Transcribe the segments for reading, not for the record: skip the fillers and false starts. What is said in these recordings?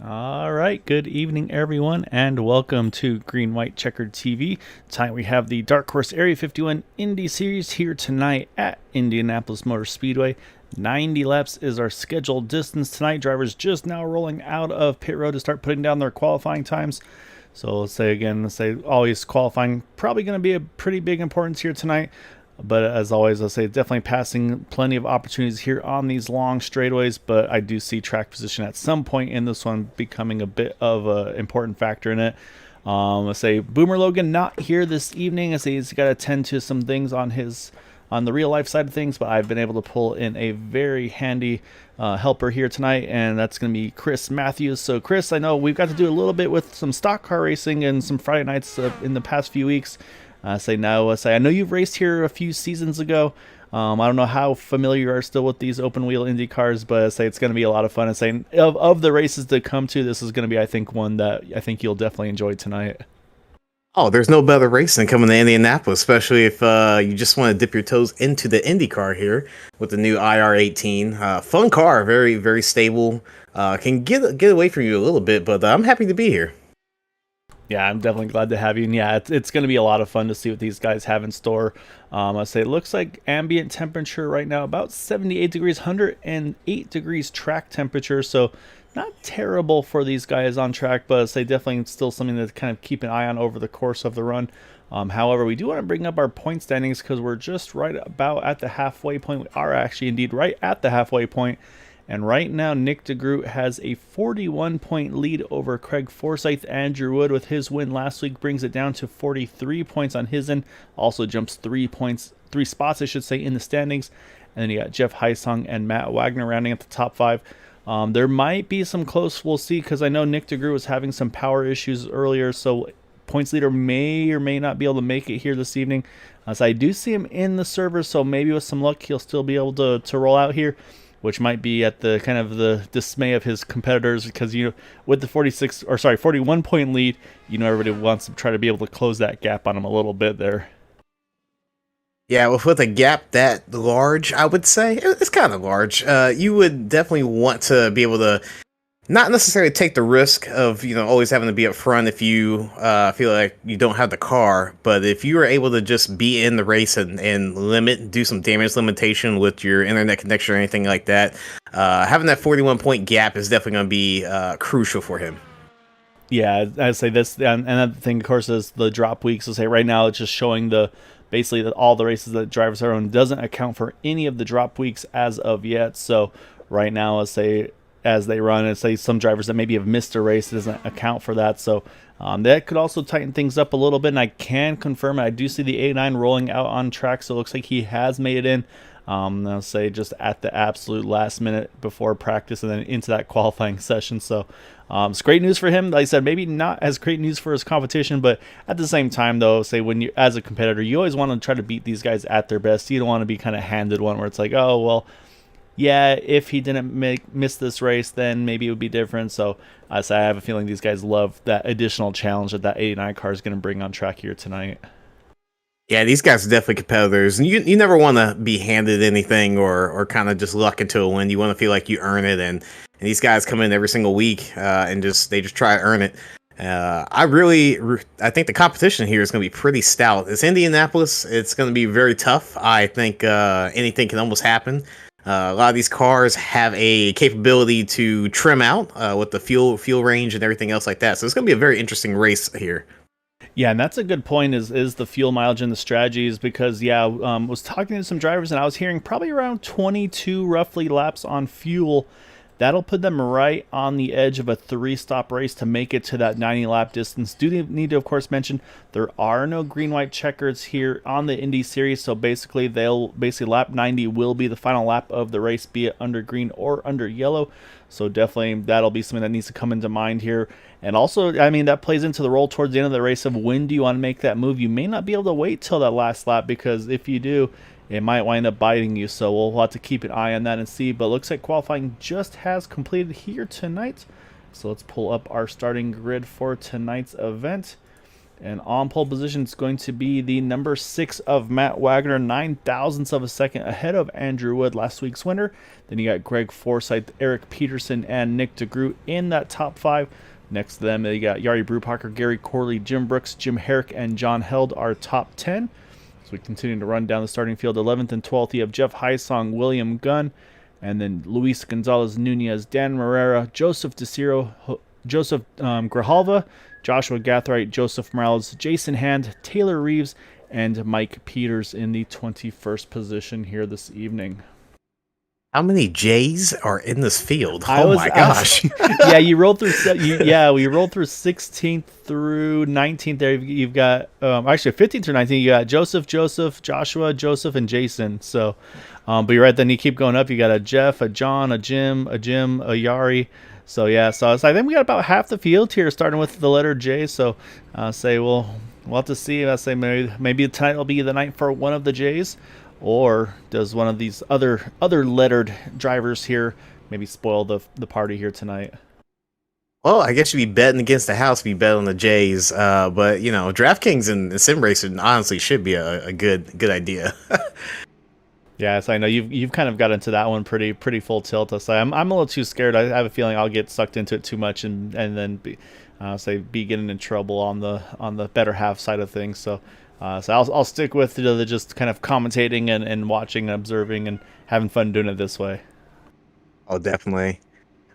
All right, good evening, everyone, and welcome to Green White Checkered TV. Tonight we have the Dark Horse Area 51 Indy Series here tonight at Indianapolis Motor Speedway. 90 laps is our scheduled distance tonight. Drivers just now rolling out of pit road to start putting down their qualifying times. So let's say always qualifying probably going to be a pretty big importance here tonight. But as always, I'll say definitely passing plenty of opportunities here on these long straightaways. But I do see track position at some point in this one becoming a bit of an important factor in it. Let's say Boomer Logan not here this evening. I say he's got to attend to some things on the real life side of things. But I've been able to pull in a very handy helper here tonight, and that's going to be Chris Matthews. So Chris, I know we've got to do a little bit with some stock car racing and some Friday nights in the past few weeks. I know you've raced here a few seasons ago. I don't know how familiar you are still with these open wheel Indy cars, but I say it's going to be a lot of fun. I say of the races to come to, this is going to be, I think, one that I think you'll definitely enjoy tonight. Oh, there's no better race than coming to Indianapolis, especially if you just want to dip your toes into the Indy car here with the new IR18. Fun car, very, very stable. Can get away from you a little bit, but I'm happy to be here. Yeah, I'm definitely glad to have you. And yeah, it's going to be a lot of fun to see what these guys have in store. I say it looks like ambient temperature right now about 78 degrees, 108 degrees track temperature. So not terrible for these guys on track, but I say definitely still something to kind of keep an eye on over the course of the run. However, we do want to bring up our point standings because we're just right about at the halfway point. We are actually indeed right at the halfway point. And right now, Nick Degroot has a 41-point lead over Craig Forsyth. Andrew Wood, with his win last week, brings it down to 43 points on his end. Also jumps 3 spots, I should say, in the standings. And then you got Jeff Heisung and Matt Wagner rounding at the top 5. There might be some close, we'll see, because I know Nick Degroot was having some power issues earlier, so points leader may or may not be able to make it here this evening. So I do see him in the server, so maybe with some luck, he'll still be able to roll out here, which might be at the kind of the dismay of his competitors, because with the 41-point lead, everybody wants to try to be able to close that gap on him a little bit there. Yeah, with a gap that large, I would say it's kind of large. You would definitely want to be able to not necessarily take the risk of always having to be up front if you feel like you don't have the car, but if you were able to just be in the race and do some damage limitation with your internet connection or anything like that, having that 41-point gap is definitely going to be crucial for him. Yeah, I'd say this, and another thing, of course, is the drop weeks. So say right now it's just showing basically that all the races that drivers are on doesn't account for any of the drop weeks as of yet. So right now, let's say as they run, and say some drivers that maybe have missed a race, it doesn't account for that. So that could also tighten things up a little bit. And I can confirm I do see the 89 rolling out on track, so it looks like he has made it in. I'll say just at the absolute last minute before practice and then into that qualifying session. So it's great news for him. Like I said, maybe not as great news for his competition, but at the same time, though, say when you as a competitor, you always want to try to beat these guys at their best. You don't want to be kind of handed one where it's like, oh well, yeah, if he didn't miss this race, then maybe it would be different. So I have a feeling these guys love that additional challenge that 89 car is going to bring on track here tonight. Yeah, these guys are definitely competitors, and you never want to be handed anything or kind of just luck into a win. You want to feel like you earn it, and these guys come in every single week and they just try to earn it. I think the competition here is going to be pretty stout. It's Indianapolis. It's going to be very tough. I think anything can almost happen. A lot of these cars have a capability to trim out with the fuel range and everything else like that. So it's going to be a very interesting race here. Yeah, and that's a good point is the fuel mileage and the strategies, because was talking to some drivers and I was hearing probably around 22 roughly laps on fuel. That'll put them right on the edge of a 3-stop race to make it to that 90-lap distance. Do need to, of course, mention there are no green-white checkers here on the Indy Series, so basically lap 90 will be the final lap of the race, be it under green or under yellow. So definitely that'll be something that needs to come into mind here. And also, I mean, that plays into the role towards the end of the race of when do you want to make that move. You may not be able to wait till that last lap, because if you do, it might wind up biting you. So we'll have to keep an eye on that and see. But looks like qualifying just has completed here tonight. So let's pull up our starting grid for tonight's event. And on pole position is going to be the number 6 of Matt Wagner, 9 thousandths of a second ahead of Andrew Wood, last week's winner. Then you got Greg Forsythe, Eric Peterson, and Nick Degroot in that top 5. Next to them, you got Yari Brubacher, Gary Corley, Jim Brooks, Jim Herrick, and John Held are top 10. So we continue to run down the starting field. 11th and 12th, you have Jeff Heisong, William Gunn, and then Luis Gonzalez Nunez, Dan Marrera, Joseph DeCiro, Joseph Grijalva, Joshua Gathright, Joseph Morales, Jason Hand, Taylor Reeves, and Mike Peters in the 21st position here this evening. How many J's are in this field? Oh my gosh! Yeah, we rolled through 16th through 19th. There, you've got actually 15th through 19th. You got Joseph, Joshua, Joseph, and Jason. So, but you're right. Then you keep going up. You got a Jeff, a John, a Jim, a Yari. So yeah, so I think we got about half the field here, starting with the letter J. So, say we'll have to see. I say maybe tonight will be the night for one of the J's. Or does one of these other lettered drivers here maybe spoil the party here tonight? Well, I guess you'd be betting against the house if you bet on the Jays. But you know, DraftKings and sim racing honestly should be a good idea. Yes, I know you've kind of got into that one pretty full tilt. So I'm a little too scared. I have a feeling I'll get sucked into it too much and then be getting in trouble on the better half side of things. So I'll stick with the just kind of commentating and watching and observing and having fun doing it this way. Oh, definitely.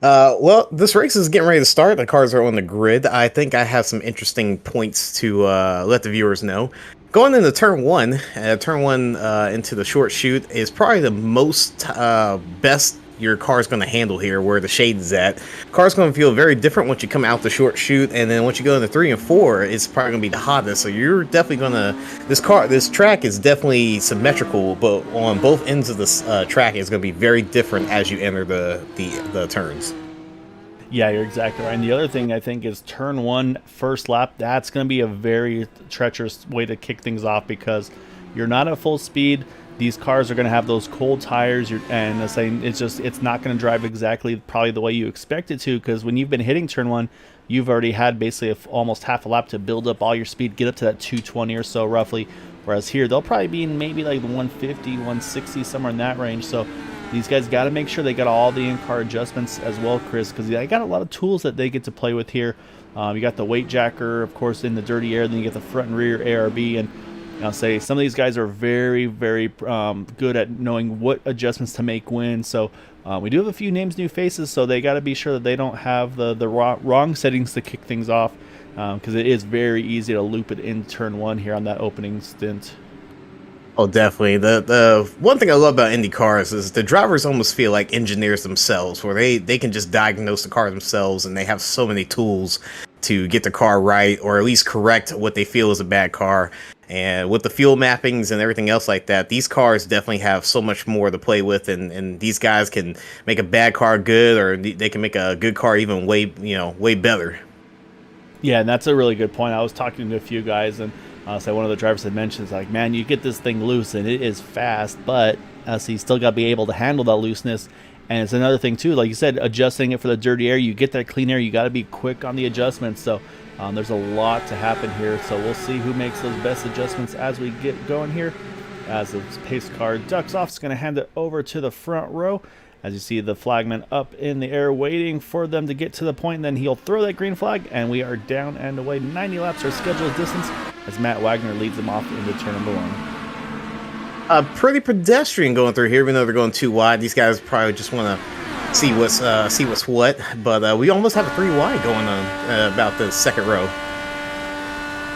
Well, this race is getting ready to start. The cars are on the grid. I think I have some interesting points to let the viewers know. Going into turn one into the short chute is probably the most best your car's going to handle here, where the shade is at. Car's going to feel very different once you come out the short chute, and then once you go into 3 and 4, it's probably going to be the hottest. So you're definitely going to this track is definitely symmetrical, but on both ends of this track, it's going to be very different as you enter the turns. Yeah, you're exactly right. And the other thing I think is turn 1 first lap. That's going to be a very treacherous way to kick things off because you're not at full speed. These cars are going to have those cold tires, and it's not going to drive exactly probably the way you expect it to, because when you've been hitting turn 1, you've already had basically almost half a lap to build up all your speed, get up to that 220 or so roughly. Whereas here, they'll probably be in maybe like 150, 160, somewhere in that range. So these guys got to make sure they got all the in-car adjustments as well, Chris, because they got a lot of tools that they get to play with here. You got the weight jacker, of course, in the dirty air. Then you get the front and rear ARB. And I'll say some of these guys are very, very good at knowing what adjustments to make when. So we do have a few names, new faces, so they got to be sure that they don't have the wrong settings to kick things off, because it is very easy to loop it in turn 1 here on that opening stint. Oh, definitely. The one thing I love about Indy cars is the drivers almost feel like engineers themselves, where they can just diagnose the car themselves, and they have so many tools to get the car right, or at least correct what they feel is a bad car. And with the fuel mappings and everything else like that, these cars definitely have so much more to play with, and these guys can make a bad car good, or they can make a good car even way better. So and that's a really good point. I was talking to a few guys, and one of the drivers had mentioned, it's like, man, you get this thing loose and it is fast, but so you still got to be able to handle that looseness. And it's another thing too, like you said, adjusting it for the dirty air. You get that clean air, you got to be quick on the adjustments. So there's a lot to happen here. So we'll see who makes those best adjustments as we get going here. As the pace car ducks off, it's going to hand it over to the front row. As you see the flagman up in the air waiting for them to get to the point, and then he'll throw that green flag, and we are down and away. 90 laps our scheduled distance as Matt Wagner leads them off into turn number 1. Pretty pedestrian going through here, even though they're going too wide. These guys probably just want to see what's what, but we almost have a 3 wide going on about the second row.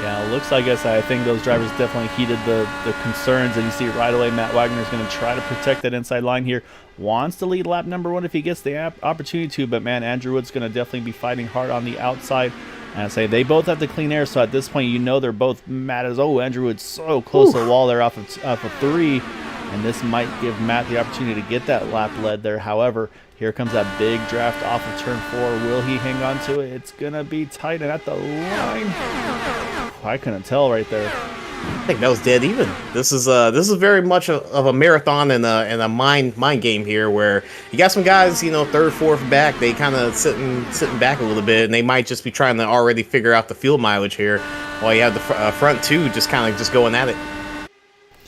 Yeah, it looks like I think those drivers definitely heeded the concerns, and you see right away Matt Wagner is going to try to protect that inside line here. Wants to lead lap number 1 if he gets the opportunity to, but man, Andrew Wood's going to definitely be fighting hard on the outside. And I say they both have the clean air, so at this point you know they're both mad as, Andrew Wood's so close to the wall there off of 3, and this might give Matt the opportunity to get that lap led there. However, here comes that big draft off of turn 4. Will he hang on to it? It's going to be tight and at the line. I couldn't tell right there. I think that was dead even. This is very much of a marathon and a mind game here, where you got some guys, third, fourth back. They kind of sitting back a little bit, and they might just be trying to already figure out the fuel mileage here, while you have the front two just kind of just going at it.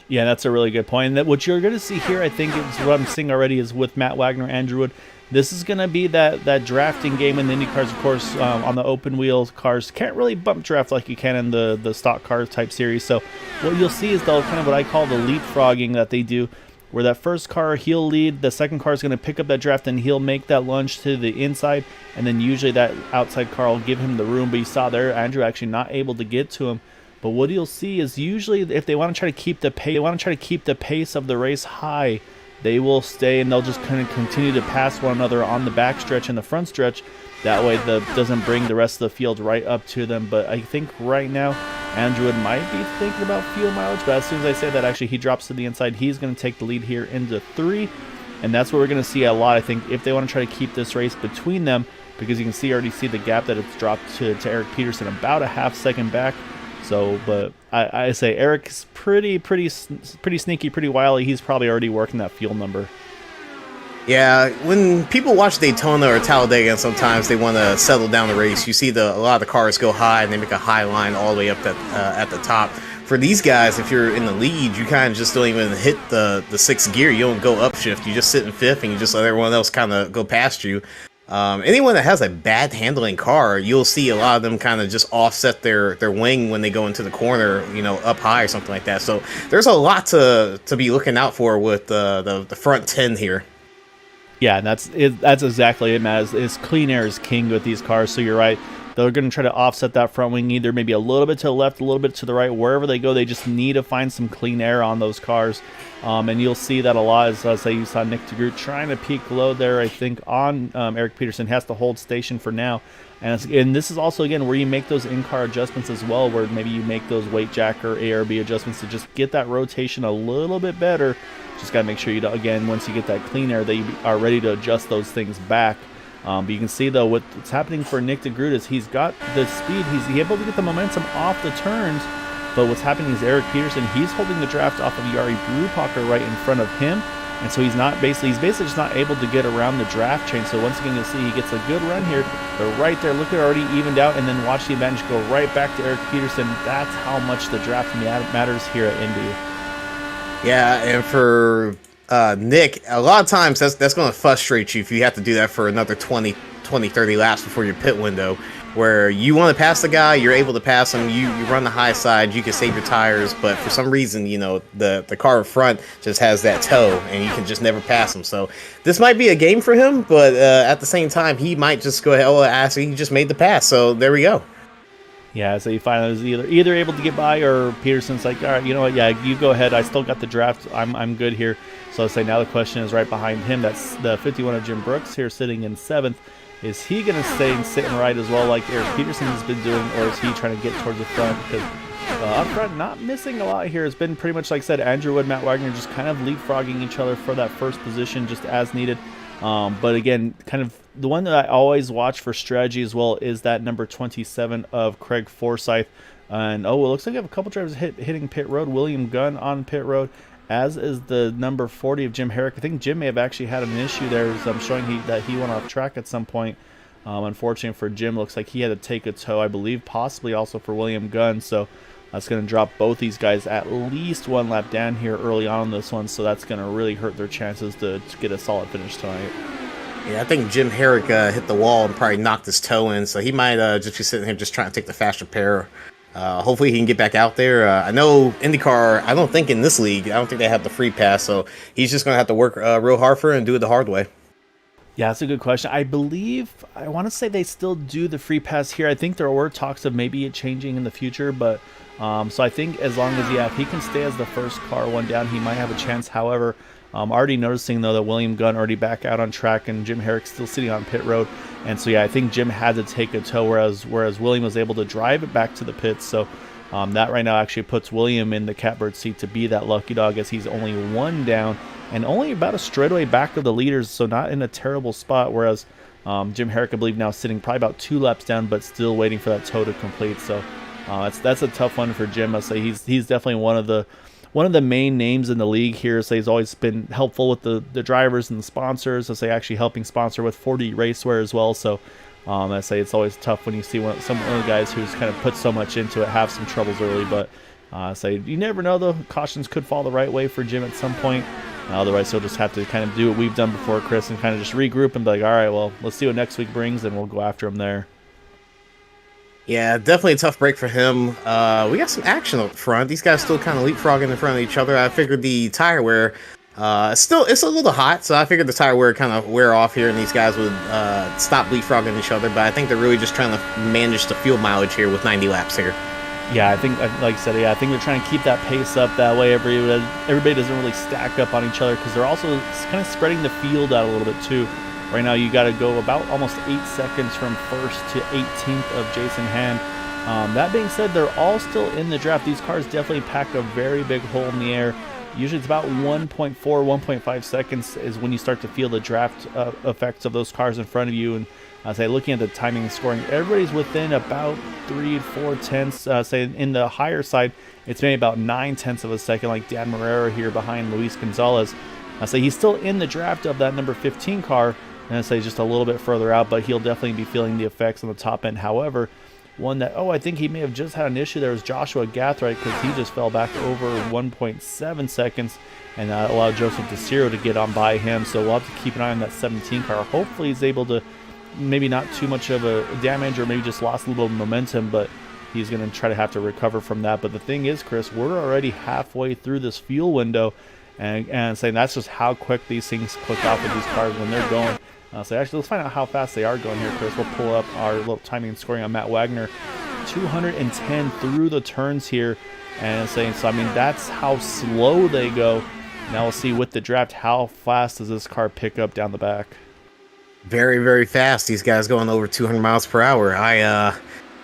Yeah, that's a really good point. And that what you're going to see here, I think, is what I'm seeing already is with Matt Wagner, Andrew Wood. This is going to be that drafting game in the Indy cars, of course, on the open wheels cars. Can't really bump draft like you can in the stock car type series. So what you'll see is they'll kind of what I call the leapfrogging that they do, where that first car, he'll lead, the second car is going to pick up that draft, and he'll make that lunge to the inside, and then usually that outside car will give him the room. But you saw there, Andrew actually not able to get to him. But what you'll see is usually if they want to try to keep the pace of the race high, they will stay and they'll just kind of continue to pass one another on the back stretch and the front stretch. That way doesn't bring the rest of the field right up to them. But I think right now Andrew Wood might be thinking about fuel mileage, but as soon as I say that, actually he drops to the inside. He's going to take the lead here into 3, and that's what we're going to see a lot, I think, if they want to try to keep this race between them, because you can already see the gap that it's dropped to Eric Peterson, about a half second back. So, but I say Eric's pretty sneaky, pretty wily. He's probably already working that fuel number. Yeah, when people watch Daytona or Talladega, sometimes they want to settle down the race. You see a lot of the cars go high, and they make a high line all the way up at the top. For these guys, if you're in the lead, you kind of just don't even hit the 6th gear. You don't go upshift. You just sit in 5th, and you just let everyone else kind of go past you. Anyone that has a bad handling car, you'll see a lot of them kind of just offset their wing when they go into the corner, up high or something like that. So there's a lot to be looking out for with the front 10 here. Yeah, and that's exactly it, Matt. Is clean air is king with these cars. So you're right. They're going to try to offset that front wing either maybe a little bit to the left, a little bit to the right. Wherever they go, they just need to find some clean air on those cars. And you'll see that a lot. As I say, you saw Nick Degroot trying to peak low there, I think, on Eric Peterson. Has to hold station for now. And this is also, again, where you make those in-car adjustments as well, where maybe you make those weight jack or ARB adjustments to just get that rotation a little bit better. Just got to make sure you, again, once you get that clean air, that you are ready to adjust those things back. But you can see, though, what's happening for Nick Degroot is he's got the speed. He's able to get the momentum off the turns. But what's happening is Eric Peterson, he's holding the draft off of Jari Brubacher right in front of him. And so he's basically just not able to get around the draft chain. So once again, you'll see he gets a good run here. They're right there. Look, they're already evened out. And then watch the advantage go right back to Eric Peterson. That's how much the draft matters here at Indy. Yeah, and for Nick, a lot of times that's going to frustrate you if you have to do that for another 20, 30 laps before your pit window, where you want to pass the guy, you're able to pass him, you run the high side, you can save your tires, but for some reason, the car in front just has that toe, and you can just never pass him. So this might be a game for him, but at the same time, he might just go ahead, he just made the pass, so there we go. Yeah, so you find it was either able to get by, or Peterson's like, all right, you know what, yeah, you go ahead. I still got the draft. I'm good here. So I say now the question is right behind him. That's the 51 of Jim Brooks here sitting in 7th. Is he going to stay sitting right as well like Eric Peterson has been doing, or is he trying to get towards the front? Because up front, not missing a lot here. It's been pretty much, like I said, Andrew Wood, Matt Wagner just kind of leapfrogging each other for that first position just as needed. But again, kind of the one that I always watch for strategy as well is that number 27 of Craig Forsyth. And it looks like I have a couple drivers hitting pit road. William Gunn on pit road, as is the number 40 of Jim Herrick. I think Jim may have actually had an issue there, as I'm showing that he went off track at some point. Unfortunately for Jim, looks like he had to take a tow, I believe, possibly also for William Gunn. So that's going to drop both these guys at least one lap down here early on in this one. So that's going to really hurt their chances to get a solid finish tonight. Yeah, I think Jim Herrick hit the wall and probably knocked his toe in, so he might just be sitting here just trying to take the faster pair. Hopefully he can get back out there. I know IndyCar, I don't think in this league, I don't think they have the free pass, so he's just going to have to work real hard for it and do it the hard way. Yeah, that's a good question. I want to say they still do the free pass here. I think there were talks of maybe it changing in the future, but so I think as long as, if he can stay as the first car one down, he might have a chance. However, already noticing, though, that William Gunn already back out on track and Jim Herrick still sitting on pit road. And so, I think Jim had to take a tow, whereas William was able to drive it back to the pits. So that right now actually puts William in the catbird seat to be that lucky dog, as he's only one down and only about a straightaway back of the leaders, so not in a terrible spot. Whereas Jim Herrick, I believe, now sitting probably about 2 laps down, but still waiting for that tow to complete. So That's a tough one for Jim. I say he's definitely one of the main names in the league here. So he's always been helpful with the drivers and the sponsors. I say actually helping sponsor with 40 Racewear as well. So I say it's always tough when you see one of the guys who's kind of put so much into it have some troubles early. But say you never know, though. Cautions could fall the right way for Jim at some point. Otherwise, he'll just have to kind of do what we've done before, Chris, and kind of just regroup and be like, all right, well, let's see what next week brings, and we'll go after him there. Yeah, definitely a tough break for him. We got some action up front. These guys still kind of leapfrogging in front of each other. I figured the tire wear, it's a little hot, so I figured the tire wear kind of wear off here, and these guys would stop leapfrogging each other. But I think they're really just trying to manage the fuel mileage here with 90 laps here. Yeah, I think, like I said, I think they're trying to keep that pace up. That way everybody doesn't really stack up on each other, because they're also kind of spreading the field out a little bit too. Right now, you got to go about almost 8 seconds from 1st to 18th of Jason Hand. That being said, they're all still in the draft. These cars definitely pack a very big hole in the air. Usually it's about 1.4, 1.5 seconds is when you start to feel the draft effects of those cars in front of you. And say, looking at the timing and scoring, everybody's within about 3 to 4 tenths. Say in the higher side, it's maybe about 9 tenths of a second, like Dan Marrero here behind Luis Gonzalez. I say he's still in the draft of that number 15 car, and I say just a little bit further out, but he'll definitely be feeling the effects on the top end. However, one that, I think he may have just had an issue there was Joshua Gathright, because he just fell back over 1.7 seconds, and that allowed Joseph DeCiro to get on by him. So we'll have to keep an eye on that 17 car. Hopefully he's able to, maybe not too much of a damage, or maybe just lost a little bit of momentum, but he's going to try to have to recover from that. But the thing is, Chris, we're already halfway through this fuel window, and saying that's just how quick these things click off with these cars when they're going. So actually, let's find out how fast they are going here, Chris. We'll pull up our little timing and scoring on Matt Wagner. 210 through the turns here, and saying, so I mean, that's how slow they go. Now we'll see with the draft, how fast does this car pick up down the back. Very, very fast. These guys going over 200 miles per hour. I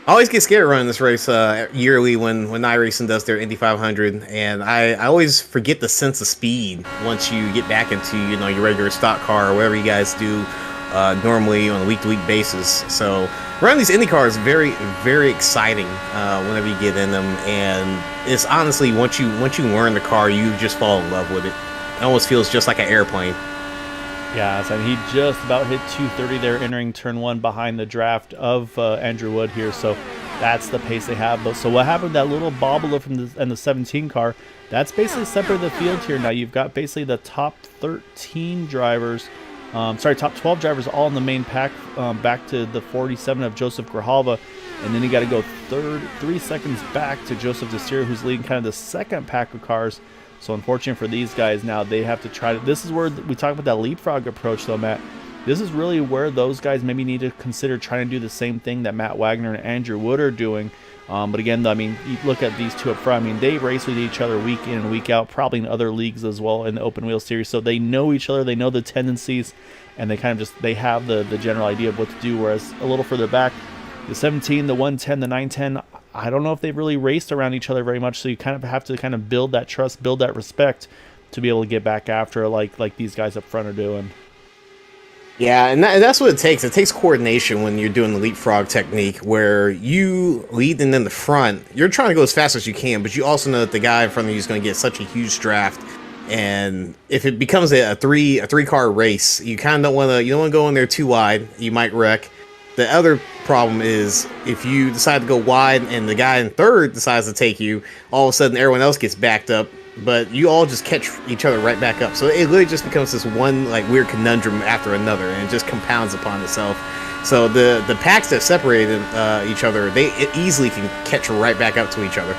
always get scared running this race yearly when iRacing does their Indy 500, and I always forget the sense of speed once you get back into your regular stock car or whatever you guys do normally on a week-to-week basis. So running these Indy cars is very, very exciting whenever you get in them, and it's honestly once you learn the car, you just fall in love with it. It almost feels just like an airplane. Yeah, so he just about hit 230 there entering turn 1 behind the draft of Andrew Wood here. So that's the pace they have. But so what happened, that little bobble from the 17 car, that's basically separated the field here. Now you've got basically the top 13 drivers, top 12 drivers all in the main pack, back to the 47 of Joseph Grijalva. And then you got to go 3 seconds back to Joseph DeCiro, who's leading kind of the second pack of cars. So unfortunate for these guys, now they have to try to, this is where we talk about that leapfrog approach though, Matt. This is really where those guys maybe need to consider trying to do the same thing that Matt Wagner and Andrew Wood are doing. But again, I mean, you look at these two up front, I mean, they race with each other week in and week out, probably in other leagues as well in the open wheel series. So they know each other, they know the tendencies, and they kind of just, they have the general idea of what to do. Whereas a little further back, the 17, the 110, the 910, I don't know if they've really raced around each other very much, so you kind of have to kind of build that trust, build that respect to be able to get back after like these guys up front are doing. Yeah, and that's what it takes. It takes coordination when you're doing the leapfrog technique, where you lead and in the front, you're trying to go as fast as you can, but you also know that the guy in front of you is going to get such a huge draft. And if it becomes a three car race, you kind of don't want to go in there too wide. You might wreck. The other problem is if you decide to go wide and the guy in third decides to take you, all of a sudden everyone else gets backed up, but you all just catch each other right back up. So it literally just becomes this one like weird conundrum after another, and it just compounds upon itself. So the packs that separated each other, it easily can catch right back up to each other.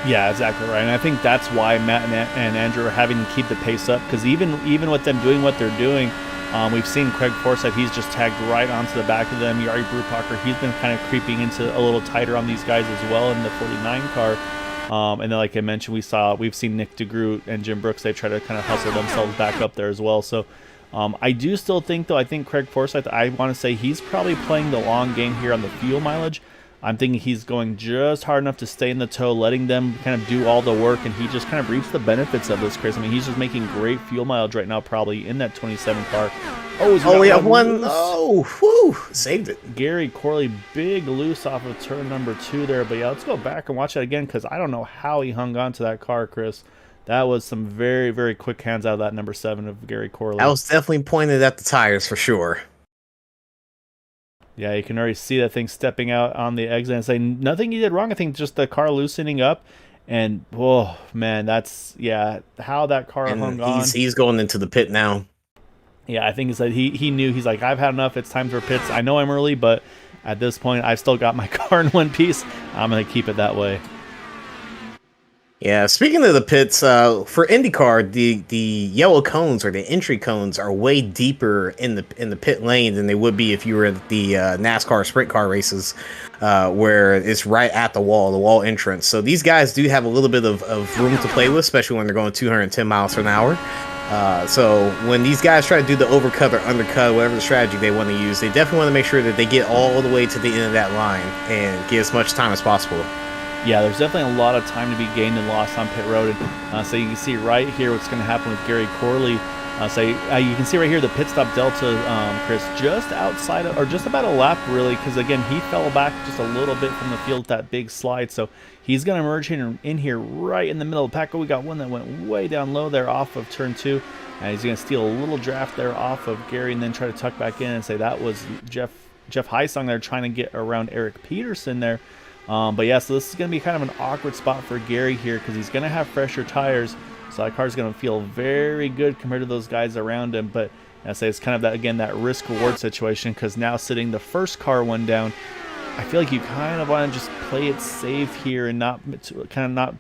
Yeah, exactly right. And I think that's why Matt and Andrew are having to keep the pace up, because even with them doing what they're doing, we've seen Craig Forsyth, he's just tagged right onto the back of them. Yari Brupacher, he's been kind of creeping into a little tighter on these guys as well in the 49 car. And then, like I mentioned, we've seen Nick Degroot and Jim Brooks, they try to kind of hustle themselves back up there as well. So I do still think, though, I think Craig Forsyth, I want to say he's probably playing the long game here on the fuel mileage. I'm thinking he's going just hard enough to stay in the tow, letting them kind of do all the work, and he just kind of reaps the benefits of this, Chris. I mean, he's just making great fuel mileage right now, probably in that 27 car. Oh, we have one. Oh, whew, saved it. Gary Corley, big loose off of turn number 2 there. But yeah, let's go back and watch that again, because I don't know how he hung on to that car, Chris. That was some very, very quick hands out of that number 7 of Gary Corley. I was definitely pointed at the tires for sure. Yeah, you can already see that thing stepping out on the exit and saying nothing he did wrong. I think just the car loosening up. And, oh, man, that's, yeah, how that car hung on. He's going into the pit now. Yeah, I think he said he knew. He's like, I've had enough. It's time for pits. I know I'm early, but at this point, I've still got my car in one piece. I'm going to keep it that way. Yeah, speaking of the pits, for IndyCar, the yellow cones or the entry cones are way deeper in the pit lane than they would be if you were at the NASCAR sprint car races, where it's right at the wall entrance. So these guys do have a little bit of room to play with, especially when they're going 210 miles per hour. So when these guys try to do the overcut or undercut, whatever the strategy they want to use, they definitely want to make sure that they get all the way to the end of that line and get as much time as possible. Yeah, there's definitely a lot of time to be gained and lost on pit road. So you can see right here what's going to happen with Gary Corley. You can see right here the pit stop delta, Chris, just outside of, or just about a lap really, because again he fell back just a little bit from the field with that big slide. So he's going to emerge in here right in the middle of the pack. Oh, we got one that went way down low there off of turn 2, and he's going to steal a little draft there off of Gary and then try to tuck back in and say that was Jeff Heisong there trying to get around Eric Peterson there. But yeah, so this is going to be kind of an awkward spot for Gary here because he's going to have fresher tires. So that car's going to feel very good compared to those guys around him. But I say it's kind of that, again, that risk-reward situation, because now sitting the first car one down, I feel like you kind of want to just play it safe here and not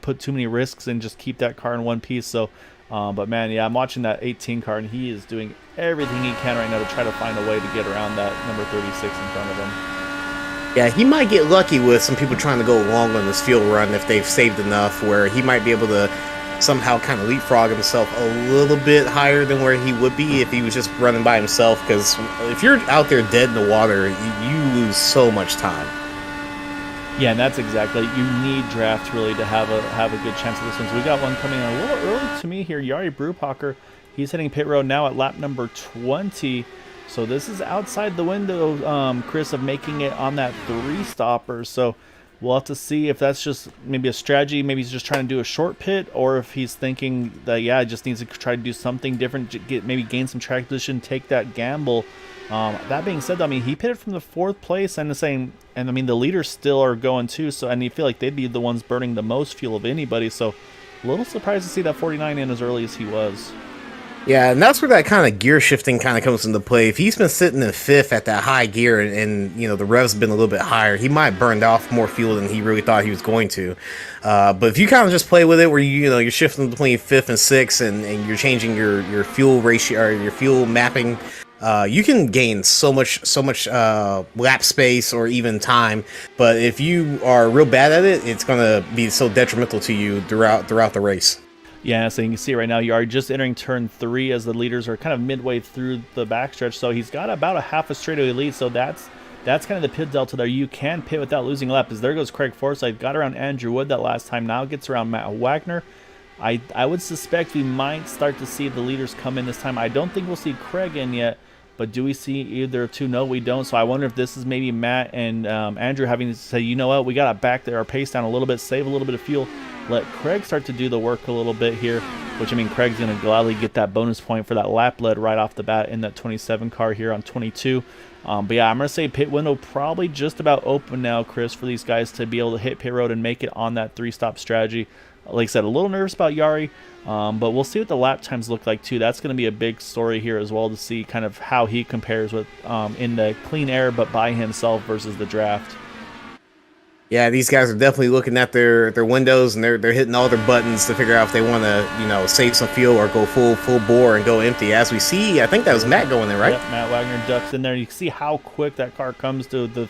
put too many risks and just keep that car in one piece. So, but man, yeah, I'm watching that 18 car and he is doing everything he can right now to try to find a way to get around that number 36 in front of him. Yeah, he might get lucky with some people trying to go long on this field run if they've saved enough, where he might be able to somehow kind of leapfrog himself a little bit higher than where he would be if he was just running by himself, because if you're out there dead in the water, you lose so much time. Yeah, and that's exactly, you need draft really to have a good chance of this one. So we got one coming in a little early to me here. Jari Brubacher, he's hitting pit road now at lap number 20. So this is outside the window, Chris, of making it on that 3-stopper. So we'll have to see if that's just maybe a strategy. Maybe he's just trying to do a short pit, or if he's thinking that, yeah, just needs to try to do something different, maybe gain some track position, take that gamble. That being said, I mean, he pitted from the 4th place and I mean, the leaders still are going too. So, and you feel like they'd be the ones burning the most fuel of anybody. So a little surprised to see that 49 in as early as he was. Yeah, and that's where that kind of gear shifting kind of comes into play. If he's been sitting in 5th at that high gear and you know, the rev's been a little bit higher, he might have burned off more fuel than he really thought he was going to. But if you kind of just play with it where you're shifting between 5th and 6th and you're changing your fuel ratio or your fuel mapping, you can gain so much lap space or even time. But if you are real bad at it, it's going to be so detrimental to you throughout the race. Yeah, so you can see right now you are just entering turn 3 as the leaders are kind of midway through the backstretch. So he's got about a half a straightaway lead. So that's kind of the pit delta there. You can pit without losing a lap. As there goes Craig Forsyth, got around Andrew Wood that last time. Now gets around Matt Wagner. I would suspect we might start to see the leaders come in this time. I don't think we'll see Craig in yet, but do we see either two? No, we don't. So I wonder if this is maybe Matt and Andrew having to say, you know what, we got to back our pace down a little bit, save a little bit of fuel. Let Craig start to do the work a little bit here, which, I mean, Craig's going to gladly get that bonus point for that lap lead right off the bat in that 27 car here on 22. But yeah, I'm going to say pit window probably just about open now, Chris, for these guys to be able to hit pit road and make it on that 3-stop strategy. Like I said, a little nervous about Jari, but we'll see what the lap times look like too. That's going to be a big story here as well, to see kind of how he compares with in the clean air but by himself versus the draft. Yeah, these guys are definitely looking at their windows, and they're hitting all their buttons to figure out if they want to, save some fuel or go full bore and go empty. As we see, I think that was Matt going there, right? Yep, Matt Wagner ducks in there. You can see how quick that car comes to the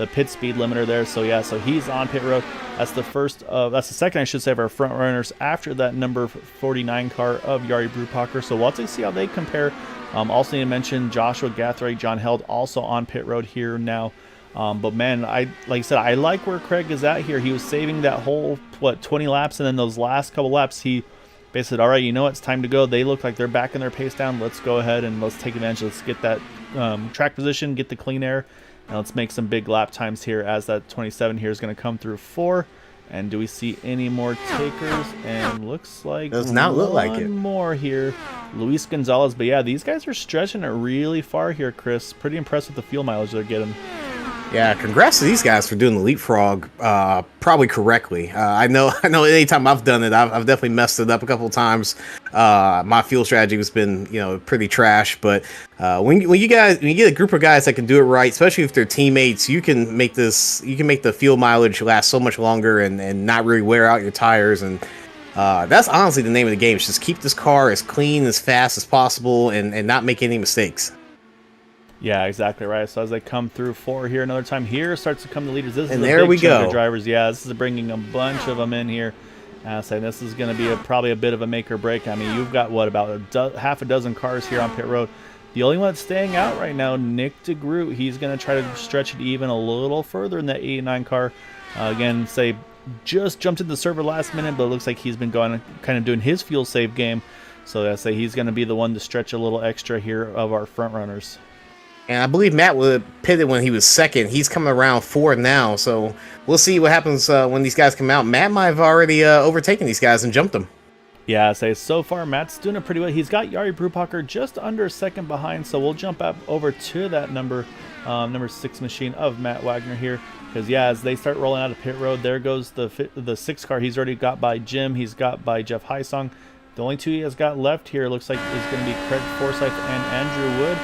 pit speed limiter there. So yeah, so he's on pit road. That's the second, I should say, of our front runners after that number 49 car of Jari Brubacher. So we'll have to see how they compare. Also need to mention Joshua Gathright, John Held also on pit road here now. But man, like I said, I like where Craig is at here. He was saving that whole 20 laps, and then those last couple laps, he basically said, all right, you know what, it's time to go. They look like they're backing their pace down. Let's go ahead and let's take advantage. Let's get that track position, get the clean air, and let's make some big lap times here as that 27 here is going to come through 4. And do we see any more takers? And looks like does not look like it. One more here, Luis Gonzalez. But yeah, these guys are stretching it really far here, Chris. Pretty impressed with the fuel mileage they're getting. Yeah, congrats to these guys for doing the leapfrog probably correctly. I know anytime I've done it, I've definitely messed it up a couple of times. My fuel strategy has been, pretty trash. But when you get a group of guys that can do it right, especially if they're teammates, you can make the fuel mileage last so much longer and not really wear out your tires. And that's honestly the name of the game. It's just keep this car as clean, as fast as possible, and not make any mistakes. Yeah, exactly right. So as they come through 4 here, another time here starts to come the leaders. This is and a there big we chunk go. Of drivers. Yeah, this is bringing a bunch of them in here. So this is going to be probably a bit of a make or break. I mean, you've got about half a dozen cars here on pit road. The only one that's staying out right now, Nick Degroot. He's going to try to stretch it even a little further in that 89 car. Again, just jumped in the server last minute, but it looks like he's been going kind of doing his fuel save game. So I say he's going to be the one to stretch a little extra here of our front runners. And I believe Matt would pitted when he was second. He's coming around 4 now, so we'll see what happens when these guys come out. Matt might have already overtaken these guys and jumped them. Yeah, so far Matt's doing it pretty well. He's got Yari Brubacher just under a second behind, so we'll jump up over to that number 6 machine of Matt Wagner here. Because yeah, as they start rolling out of pit road, there goes the 6 car. He's already got by Jim. He's got by Jeff Heisong. The only 2 he has got left here looks like is going to be Craig Forsyth and Andrew Wood.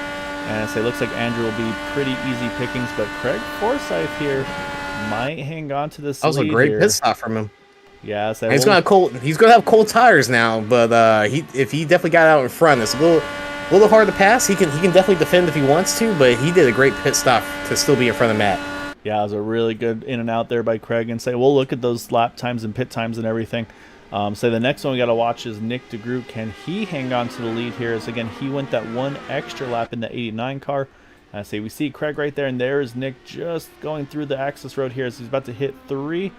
And it looks like Andrew will be pretty easy pickings, but Craig Forsyth here might hang on to this. That was a great pit stop from him. Yeah, so he's gonna have cold tires now, but if he definitely got out in front, it's a little hard to pass. He can definitely defend if he wants to, but he did a great pit stop to still be in front of Matt. Yeah, it was a really good in and out there by Craig. And we'll look at those lap times and pit times and everything. The next one we got to watch is Nick Degroot. Can he hang on to the lead here? As again, he went that 1 extra lap in the 89 car. We see Craig right there, and there is Nick just going through the access road here as he's about to hit 3.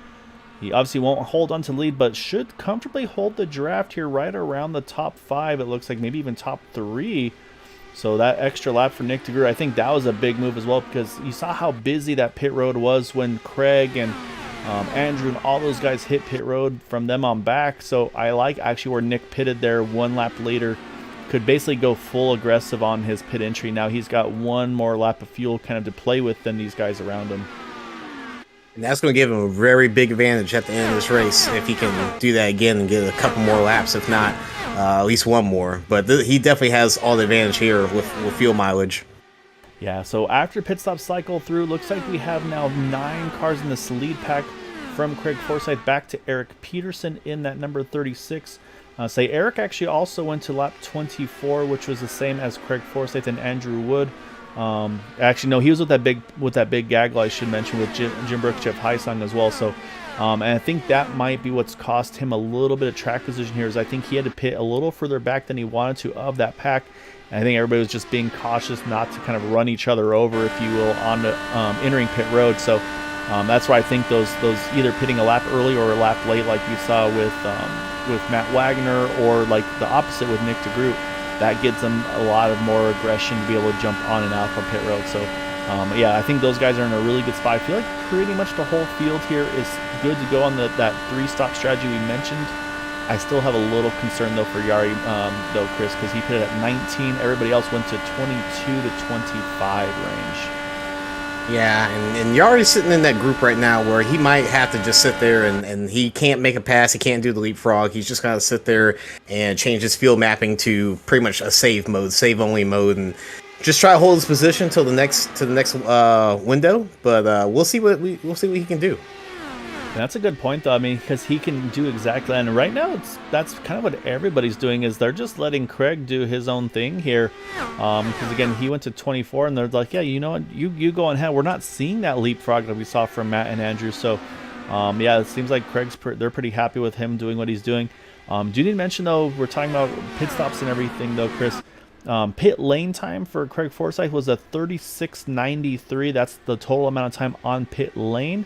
He obviously won't hold on to the lead, but should comfortably hold the draft here right around the top 5. It looks like maybe even top 3. So that extra lap for Nick Degroot, I think that was a big move as well, because you saw how busy that pit road was when Craig and Andrew and all those guys hit pit road from them on back. So I like actually where Nick pitted there 1 lap later, could basically go full aggressive on his pit entry. Now he's got 1 more lap of fuel kind of to play with than these guys around him. And that's going to give him a very big advantage at the end of this race if he can do that again and get a couple more laps, if not at least 1 more. But he definitely has all the advantage here with fuel mileage. Yeah, so after pit stop cycle through, looks like we have now 9 cars in this lead pack from Craig Forsyth back to Eric Peterson in that number 36. Eric actually also went to lap 24, which was the same as Craig Forsyth and Andrew Wood. Actually, no, he was with that big gaggle I should mention with Jim Brooks, Jeff Heisong as well. So, and I think that might be what's cost him a little bit of track position here. Is I think he had to pit a little further back than he wanted to of that pack. And I think everybody was just being cautious not to kind of run each other over, if you will, on the entering pit road. So that's why I think those either pitting a lap early or a lap late, like you saw with Matt Wagner, or like the opposite with Nick Degroot, that gives them a lot of more aggression to be able to jump on and out from pit road. So yeah, I think those guys are in a really good spot. I feel like pretty much the whole field here is good to go on that 3-stop strategy we mentioned. I still have a little concern though for Yari though, Chris, because he pitted at 19. Everybody else went to 22 to 25 range. Yeah, and Yari's sitting in that group right now where he might have to just sit there and he can't make a pass, he can't do the leapfrog. He's just got to sit there and change his field mapping to pretty much a save only mode, and just try to hold his position till the next window. But we'll see what he can do. And that's a good point, though. I mean, because he can do exactly that. And right now, that's kind of what everybody's doing, is they're just letting Craig do his own thing here. Because, again, he went to 24, and they're like, yeah, you know what, you go ahead. We're not seeing that leapfrog that we saw from Matt and Andrew. So, yeah, it seems like they're pretty happy with him doing what he's doing. Do you need to mention, though, we're talking about pit stops and everything, though, Chris. Pit lane time for Craig Forsyth was a 36:93. That's the total amount of time on pit lane.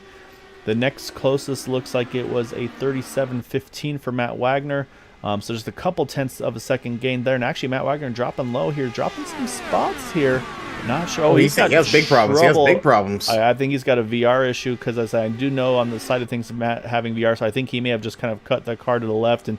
The next closest looks like it was a 37:15 for Matt Wagner. So just a couple tenths of a second gain there. And actually, Matt Wagner dropping low here, dropping some spots here. Not sure. Oh, he has big problems. He has big problems. I think he's got a VR issue because, as I do know on the side of things, Matt having VR, so I think he may have just kind of cut the car to the left and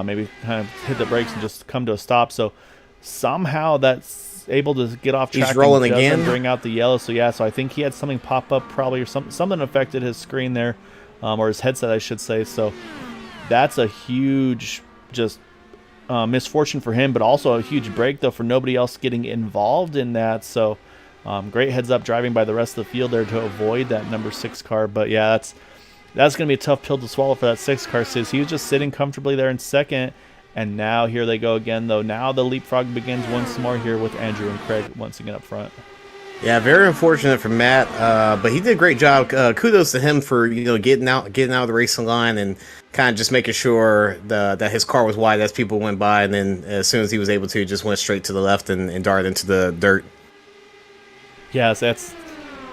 maybe kind of hit the brakes and just come to a stop. So somehow that's able to get off track. He's rolling and doesn't again. Bring out the yellow. So yeah, so I think he had something pop up probably, or something affected his screen there, or his headset, I should say. So that's a huge just misfortune for him, but also a huge break though for nobody else getting involved in that. So great heads up driving by the rest of the field there to avoid that number 6 car. But yeah, that's going to be a tough pill to swallow for that 6 car. Since he was just sitting comfortably there in second, and now here they go again though. Now the leapfrog begins once more here with Andrew and Craig once again up front. Yeah, very unfortunate for Matt, but he did a great job. Kudos to him for getting out of the racing line and kind of just making sure that his car was wide as people went by, and then as soon as he was able to, just went straight to the left and darted into the dirt. Yes, that's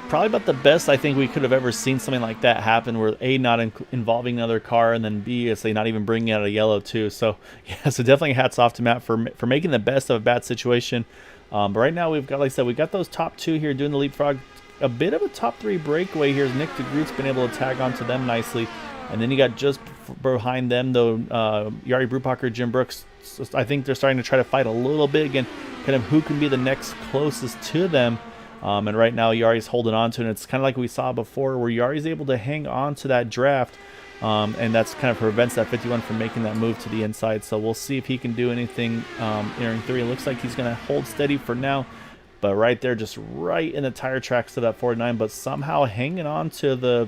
probably about the best I think we could have ever seen something like that happen, where A, not involving another car, and then B, say not even bringing out a yellow too. So yeah, so definitely hats off to Matt for making the best of a bad situation. But right now we've got, like I said, we got those top 2 here doing the leapfrog. A bit of a top 3 breakaway here as Nick Degroot's been able to tag onto them nicely. And then you got just behind them though, Yari Brubacher, Jim Brooks. So I think they're starting to try to fight a little bit again, kind of who can be the next closest to them. And right now Yari's holding on to it. And it's kind of like we saw before, where Yari's able to hang on to that draft. And that's kind of prevents that 51 from making that move to the inside. So we'll see if he can do anything entering 3. It looks like he's going to hold steady for now. But right there, just right in the tire tracks to that 49. But somehow hanging on to the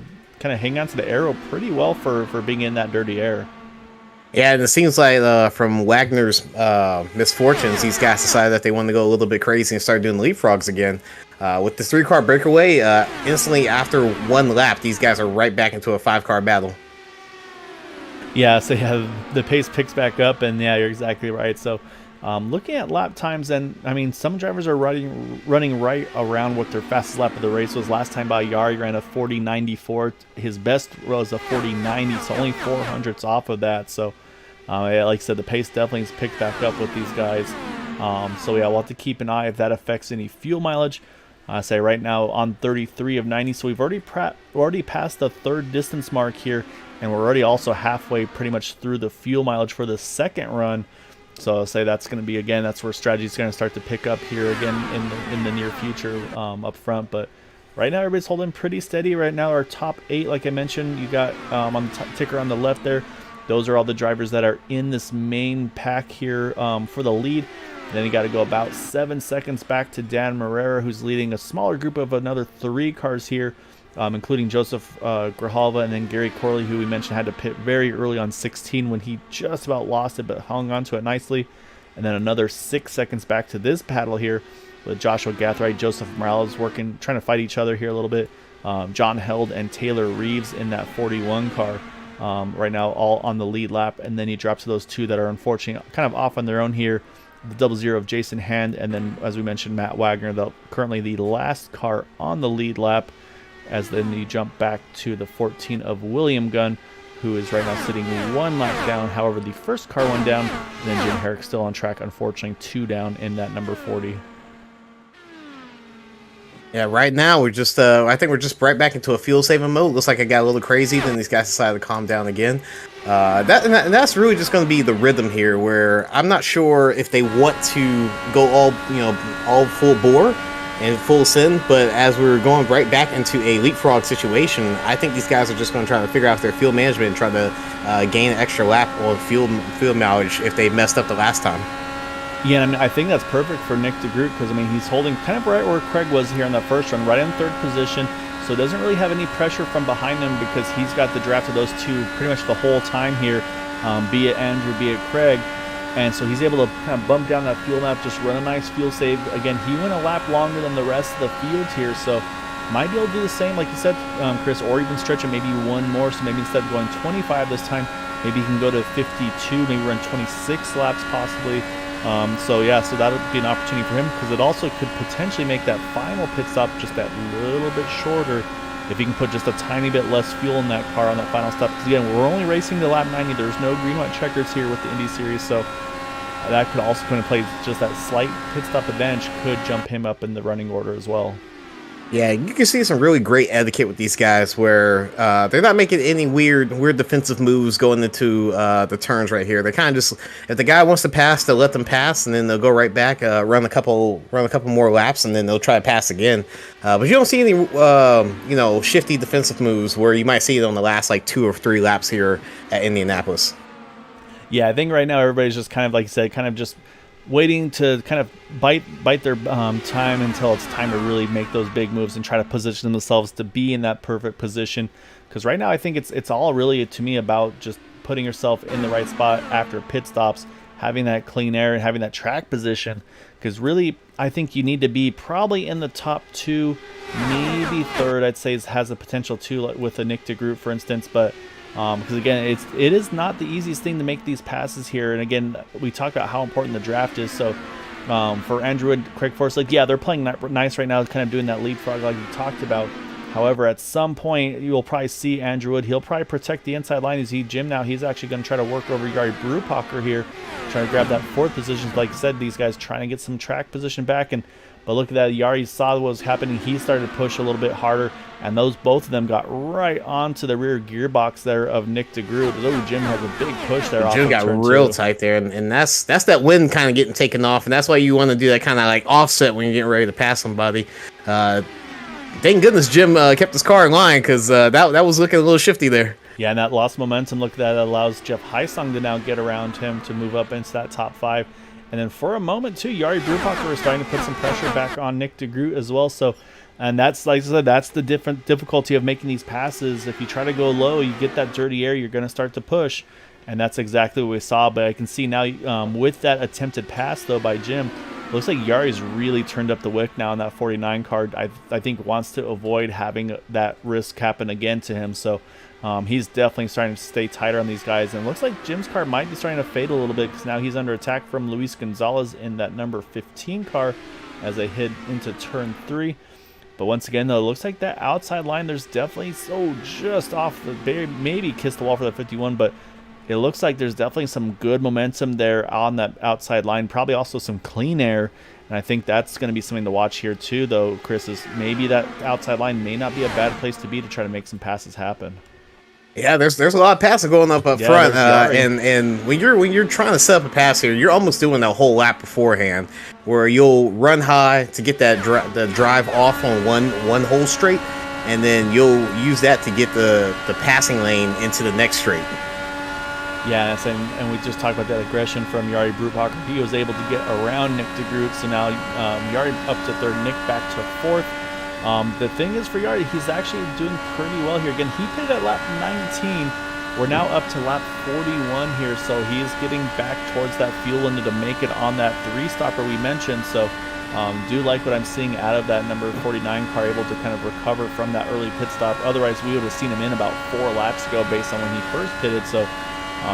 arrow pretty well for being in that dirty air. Yeah, and it seems like from Wagner's misfortunes, these guys decided that they wanted to go a little bit crazy and start doing leapfrogs again. With the 3-car breakaway, instantly after 1 lap, these guys are right back into a 5-car battle. Yeah, so yeah, the pace picks back up, and yeah, you're exactly right. So looking at lap times, and I mean, some drivers are running right around what their fastest lap of the race was. Last time by Yari ran a 40.94. His best was a 40.90, so only 400ths off of that. So yeah, like I said, the pace definitely has picked back up with these guys. So yeah, we'll have to keep an eye if that affects any fuel mileage. I say right now on 33 of 90, so we've already passed the 3rd distance mark here, and we're already also halfway pretty much through the fuel mileage for the 2nd run. So I'll say that's going to be, again, that's where strategy is going to start to pick up here again in the near future up front. But right now everybody's holding pretty steady. Right now our top 8, like I mentioned, you got on the ticker on the left there, those are all the drivers that are in this main pack here for the lead. And then you got to go about 7 seconds back to Dan Marrera, who's leading a smaller group of another 3 cars here, including Joseph Grijalva and then Gary Corley, who we mentioned had to pit very early on 16 when he just about lost it but hung on to it nicely. And then another 6 seconds back to this battle here with Joshua Gathright, Joseph Morales trying to fight each other here a little bit. John Held and Taylor Reeves in that 41 car right now, all on the lead lap. And then you drop to those 2 that are unfortunately kind of off on their own here. The 00 of Jason Hand, and then, as we mentioned, Matt Wagner, currently the last car on the lead lap, as then you jump back to the 14 of William Gunn, who is right now sitting 1 lap down. However, the first car went down, and then Jim Herrick still on track, unfortunately 2 down in that number 40. Yeah, right now we're just I think we're just right back into a fuel saving mode. Looks like it got a little crazy, then these guys decided to calm down again. That's really just going to be the rhythm here, where I'm not sure if they want to go all full bore and full send, but as we're going right back into a leapfrog situation, I think these guys are just going to try to figure out their fuel management and try to gain an extra lap on fuel mileage if they messed up the last time. Yeah, I mean, I think that's perfect for Nick Degroot, because I mean, he's holding kind of right where Craig was here in that first run, right in 3rd position. So doesn't really have any pressure from behind him, because he's got the draft of those 2 pretty much the whole time here, be it Andrew, be it Craig. And so he's able to kind of bump down that fuel map, just run a nice fuel save. Again, he went a lap longer than the rest of the field here, so might be able to do the same, like you said, Chris, or even stretch it maybe 1 more. So maybe instead of going 25 this time, maybe he can go to 52, maybe run 26 laps possibly. So yeah, so that would be an opportunity for him, because it also could potentially make that final pit stop just that little bit shorter if he can put just a tiny bit less fuel in that car on that final stop. Because again, we're only racing to lap 90. There's no green-white checkers here with the Indy Series, so that could also come into play. Just that slight pit stop advantage could jump him up in the running order as well. Yeah, you can see some really great etiquette with these guys where they're not making any weird defensive moves going into the turns right here. They kind of just, if the guy wants to pass, they'll let them pass, and then they'll go right back, run a couple more laps, and then they'll try to pass again. But you don't see any shifty defensive moves where you might see it on the last like 2 or 3 laps here at Indianapolis. Yeah, I think right now everybody's just kind of, like you said, kind of just waiting to kind of bite their time until it's time to really make those big moves and try to position themselves to be in that perfect position. Because right now I think it's all really, to me, about just putting yourself in the right spot after pit stops, having that clean air and having that track position. Because really, I think you need to be probably in the top 2, maybe 3rd, I'd say, has the potential to, like with a Nick Degroot, for instance. But because again, it is not the easiest thing to make these passes here. And again, we talked about how important the draft is. So for Andrew Wood, Craig Forsyth, yeah, they're playing nice right now, kind of doing that leapfrog like we talked about. However, at some point, you will probably see Andrew Wood. He'll probably protect the inside line. Jim now, he's actually going to try to work over Yari Brubacher here, trying to grab that 4th position. Like I said, these guys trying to get some track position back. But look at that, Yari saw what was happening. He started to push a little bit harder, and both of them got right onto the rear gearbox there of Nick Degroot. Oh, Jim has a big push there. Jim got real tight there, and that's that wind kind of getting taken off, and that's why you want to do that kind of like offset when you're getting ready to pass somebody. Thank goodness Jim kept his car in line, because that was looking a little shifty there. Yeah, and that lost momentum. Look at that. That allows Jeff Heisung to now get around him to move up into that top 5. And then for a moment, too, Yari Brubacher is starting to put some pressure back on Nick Degroot as well. So, and that's, like I said, that's the difficulty of making these passes. If you try to go low, you get that dirty air, you're going to start to push. And that's exactly what we saw. But I can see now with that attempted pass, though, by Jim, looks like Yari's really turned up the wick now on that 49 card. I think wants to avoid having that risk happen again to him. So he's definitely starting to stay tighter on these guys. And it looks like Jim's car might be starting to fade a little bit, because now he's under attack from Luis Gonzalez in that number 15 car as they head into turn 3. But once again, though, it looks like that outside line, there's definitely just off the maybe kiss the wall for the 51, but it looks like there's definitely some good momentum there on that outside line. Probably also some clean air. And I think that's going to be something to watch here too, though, Chris, is maybe that outside line may not be a bad place to be to try to make some passes happen. Yeah, there's a lot of passing going up front, and when you're trying to set up a pass here, you're almost doing that whole lap beforehand, where you'll run high to get that the drive off on one whole straight, and then you'll use that to get the passing lane into the next straight. Yeah, and we just talked about that aggression from Yari Brubacher. He was able to get around Nick Degroot, so now Yari up to 3rd, Nick back to 4th. The thing is for Yari, he's actually doing pretty well here. Again, he pitted at lap 19. We're now up to lap 41 here, so he is getting back towards that fuel limit to make it on that 3-stopper we mentioned. So do like what I'm seeing out of that number 49 car, able to kind of recover from that early pit stop. Otherwise, we would have seen him in about 4 laps ago based on when he first pitted. So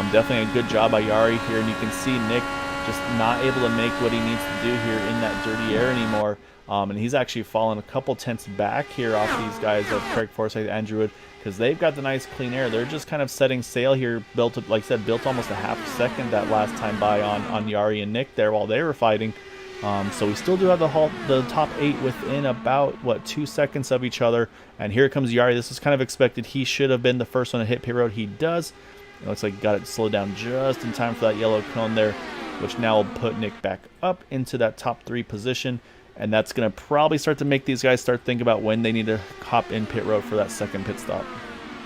definitely a good job by Yari here, and you can see Nick just not able to make what he needs to do here in that dirty air anymore. And he's actually fallen a couple tenths back here off these guys of Craig Forsyth, Andrew Wood, because they've got the nice clean air. They're just kind of setting sail here, built almost a half second that last time by on Yari and Nick there while they were fighting. So we still do have the top 8 within about 2 seconds of each other. And here comes Yari. This is kind of expected. He should have been the first one to hit pit road. He does. It looks like he got it slowed down just in time for that yellow cone there, which now will put Nick back up into that top 3 position. And that's going to probably start to make these guys start thinking about when they need to hop in pit road for that second pit stop.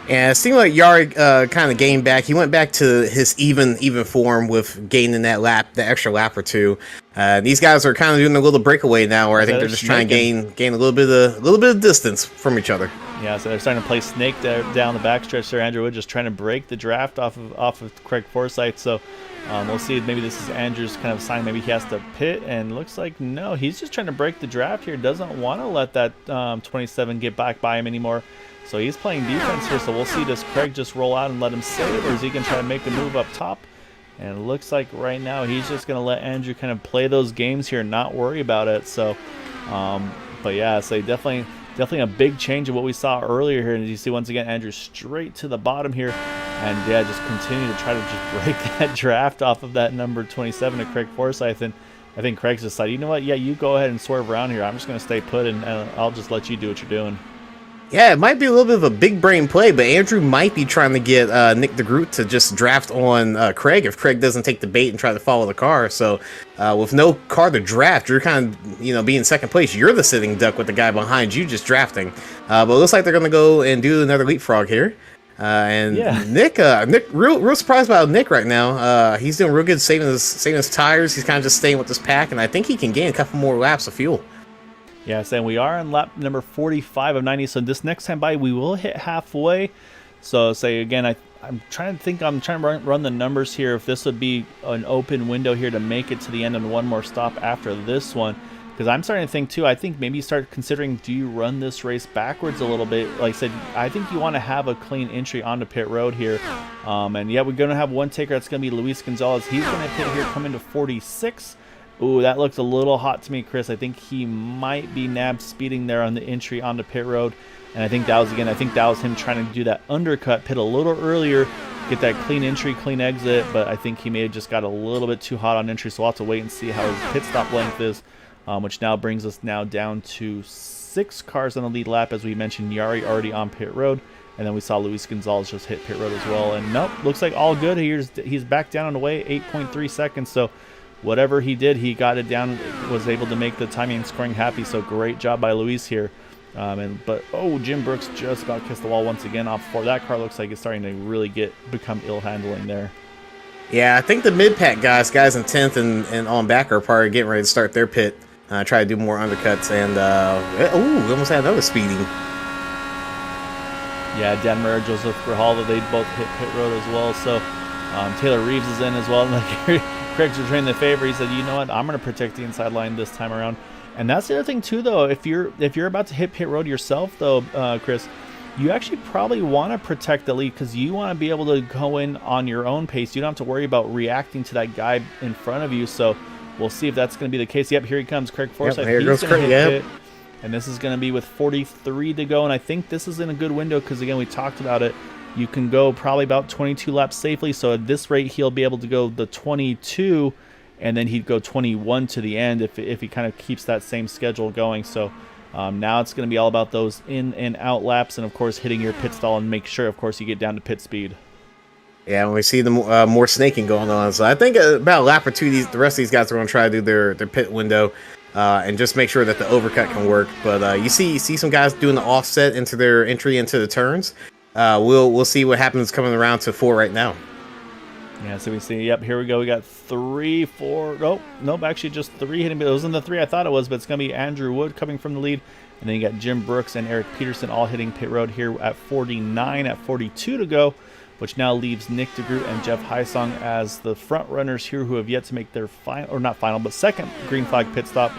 And it seemed like Yari kind of gained back. He went back to his even form with gaining that extra lap or 2. These guys are kind of doing a little breakaway now, where I think they're just trying to gain a little bit of distance from each other. Yeah, so they're starting to play snake there down the backstretch there. Andrew Wood just trying to break the draft off of Craig Forsyth. So we'll see. Maybe this is Andrew's kind of sign. Maybe he has to pit, and looks like no. He's just trying to break the draft here. Doesn't want to let that 27 get back by him anymore. So he's playing defense here. So we'll see. Does Craig just roll out and let him save, or is he going to try to make a move up top? And it looks like right now he's just going to let Andrew kind of play those games here and not worry about it. So, but yeah, so definitely a big change of what we saw earlier here. And you see once again Andrew straight to the bottom here, and yeah, just continue to try to just break that draft off of that number 27 to Craig Forsyth. And I think Craig's decided, you know what, yeah, you go ahead and swerve around here. I'm just going to stay put, and I'll just let you do what you're doing. Yeah, it might be a little bit of a big brain play, but Andrew might be trying to get Nick Degroot to just draft on Craig if Craig doesn't take the bait and try to follow the car. So with no car to draft, you're kind of, being second place. You're the sitting duck with the guy behind you just drafting. But it looks like they're going to go and do another leapfrog here. And yeah. Nick, real surprised about Nick right now. He's doing real good saving his tires. He's kind of just staying with this pack, and I think he can gain a couple more laps of fuel. Yeah, saying we are on lap number 45 of 90, so this next time by we will hit halfway. So say again, I'm trying to run the numbers here, if this would be an open window here to make it to the end and one more stop after this one. Because I'm starting to think too, I think maybe start considering, do you run this race backwards a little bit? Like I said, I think you want to have a clean entry onto pit road here. And yeah, we're going to have one taker. That's going to be Luis Gonzalez. He's going to pit here, coming to 46. Ooh, that looks a little hot to me, Chris. I think he might be nab speeding there on the entry onto pit road. And I think that was him trying to do that undercut, pit a little earlier, get that clean entry, clean exit. But I think he may have just got a little bit too hot on entry, so we'll have to wait and see how his pit stop length is, which now brings us down to 6 cars on the lead lap. As we mentioned, Yari already on pit road. And then we saw Luis Gonzalez just hit pit road as well. And nope, looks like all good. He's back down and away, 8.3 seconds. So whatever he did, he got it down, was able to make the timing and scoring happy. So great job by Luis here. But Jim Brooks just about kissed the wall once again off before. That car looks like it's starting to really become ill handling there. Yeah, I think the mid-pack guys in 10th and on back are probably getting ready to start their pit, try to do more undercuts. And we almost had another speeding. Yeah, Denver, Joseph Grijalva, they both hit pit road as well. So Taylor Reeves is in as well. Like Craig's returning the favor. He said, you know what, I'm going to protect the inside line this time around. And that's the other thing too, though. If you're about to hit pit road yourself, though, Chris, you actually probably want to protect the lead, because you want to be able to go in on your own pace. You don't have to worry about reacting to that guy in front of you. So we'll see if that's going to be the case. Yep, here he comes, Craig Forsyth. Yep, he's going to hit pit. And this is going to be with 43 to go. And I think this is in a good window because, again, we talked about it. You can go probably about 22 laps safely. So at this rate, he'll be able to go the 22, and then he'd go 21 to the end if he kind of keeps that same schedule going. So now it's going to be all about those in and out laps, and, of course, hitting your pit stall and make sure, of course, you get down to pit speed. Yeah, when we see the more snaking going on. So I think about a lap or two, the rest of these guys are going to try to do their pit window. And just make sure that the overcut can work. But you see some guys doing the offset into their entry into the turns. We'll see what happens coming around to 4 right now. Yeah, so we see, yep, here we go. We got 3, 4, nope, actually just 3 hitting. It wasn't the 3 I thought it was, but it's going to be Andrew Wood coming from the lead. And then you got Jim Brooks and Eric Peterson all hitting pit road here at 49, at 42 to go, which now leaves Nick Degroot and Jeff Hysong as the front runners here, who have yet to make their second green flag pit stop.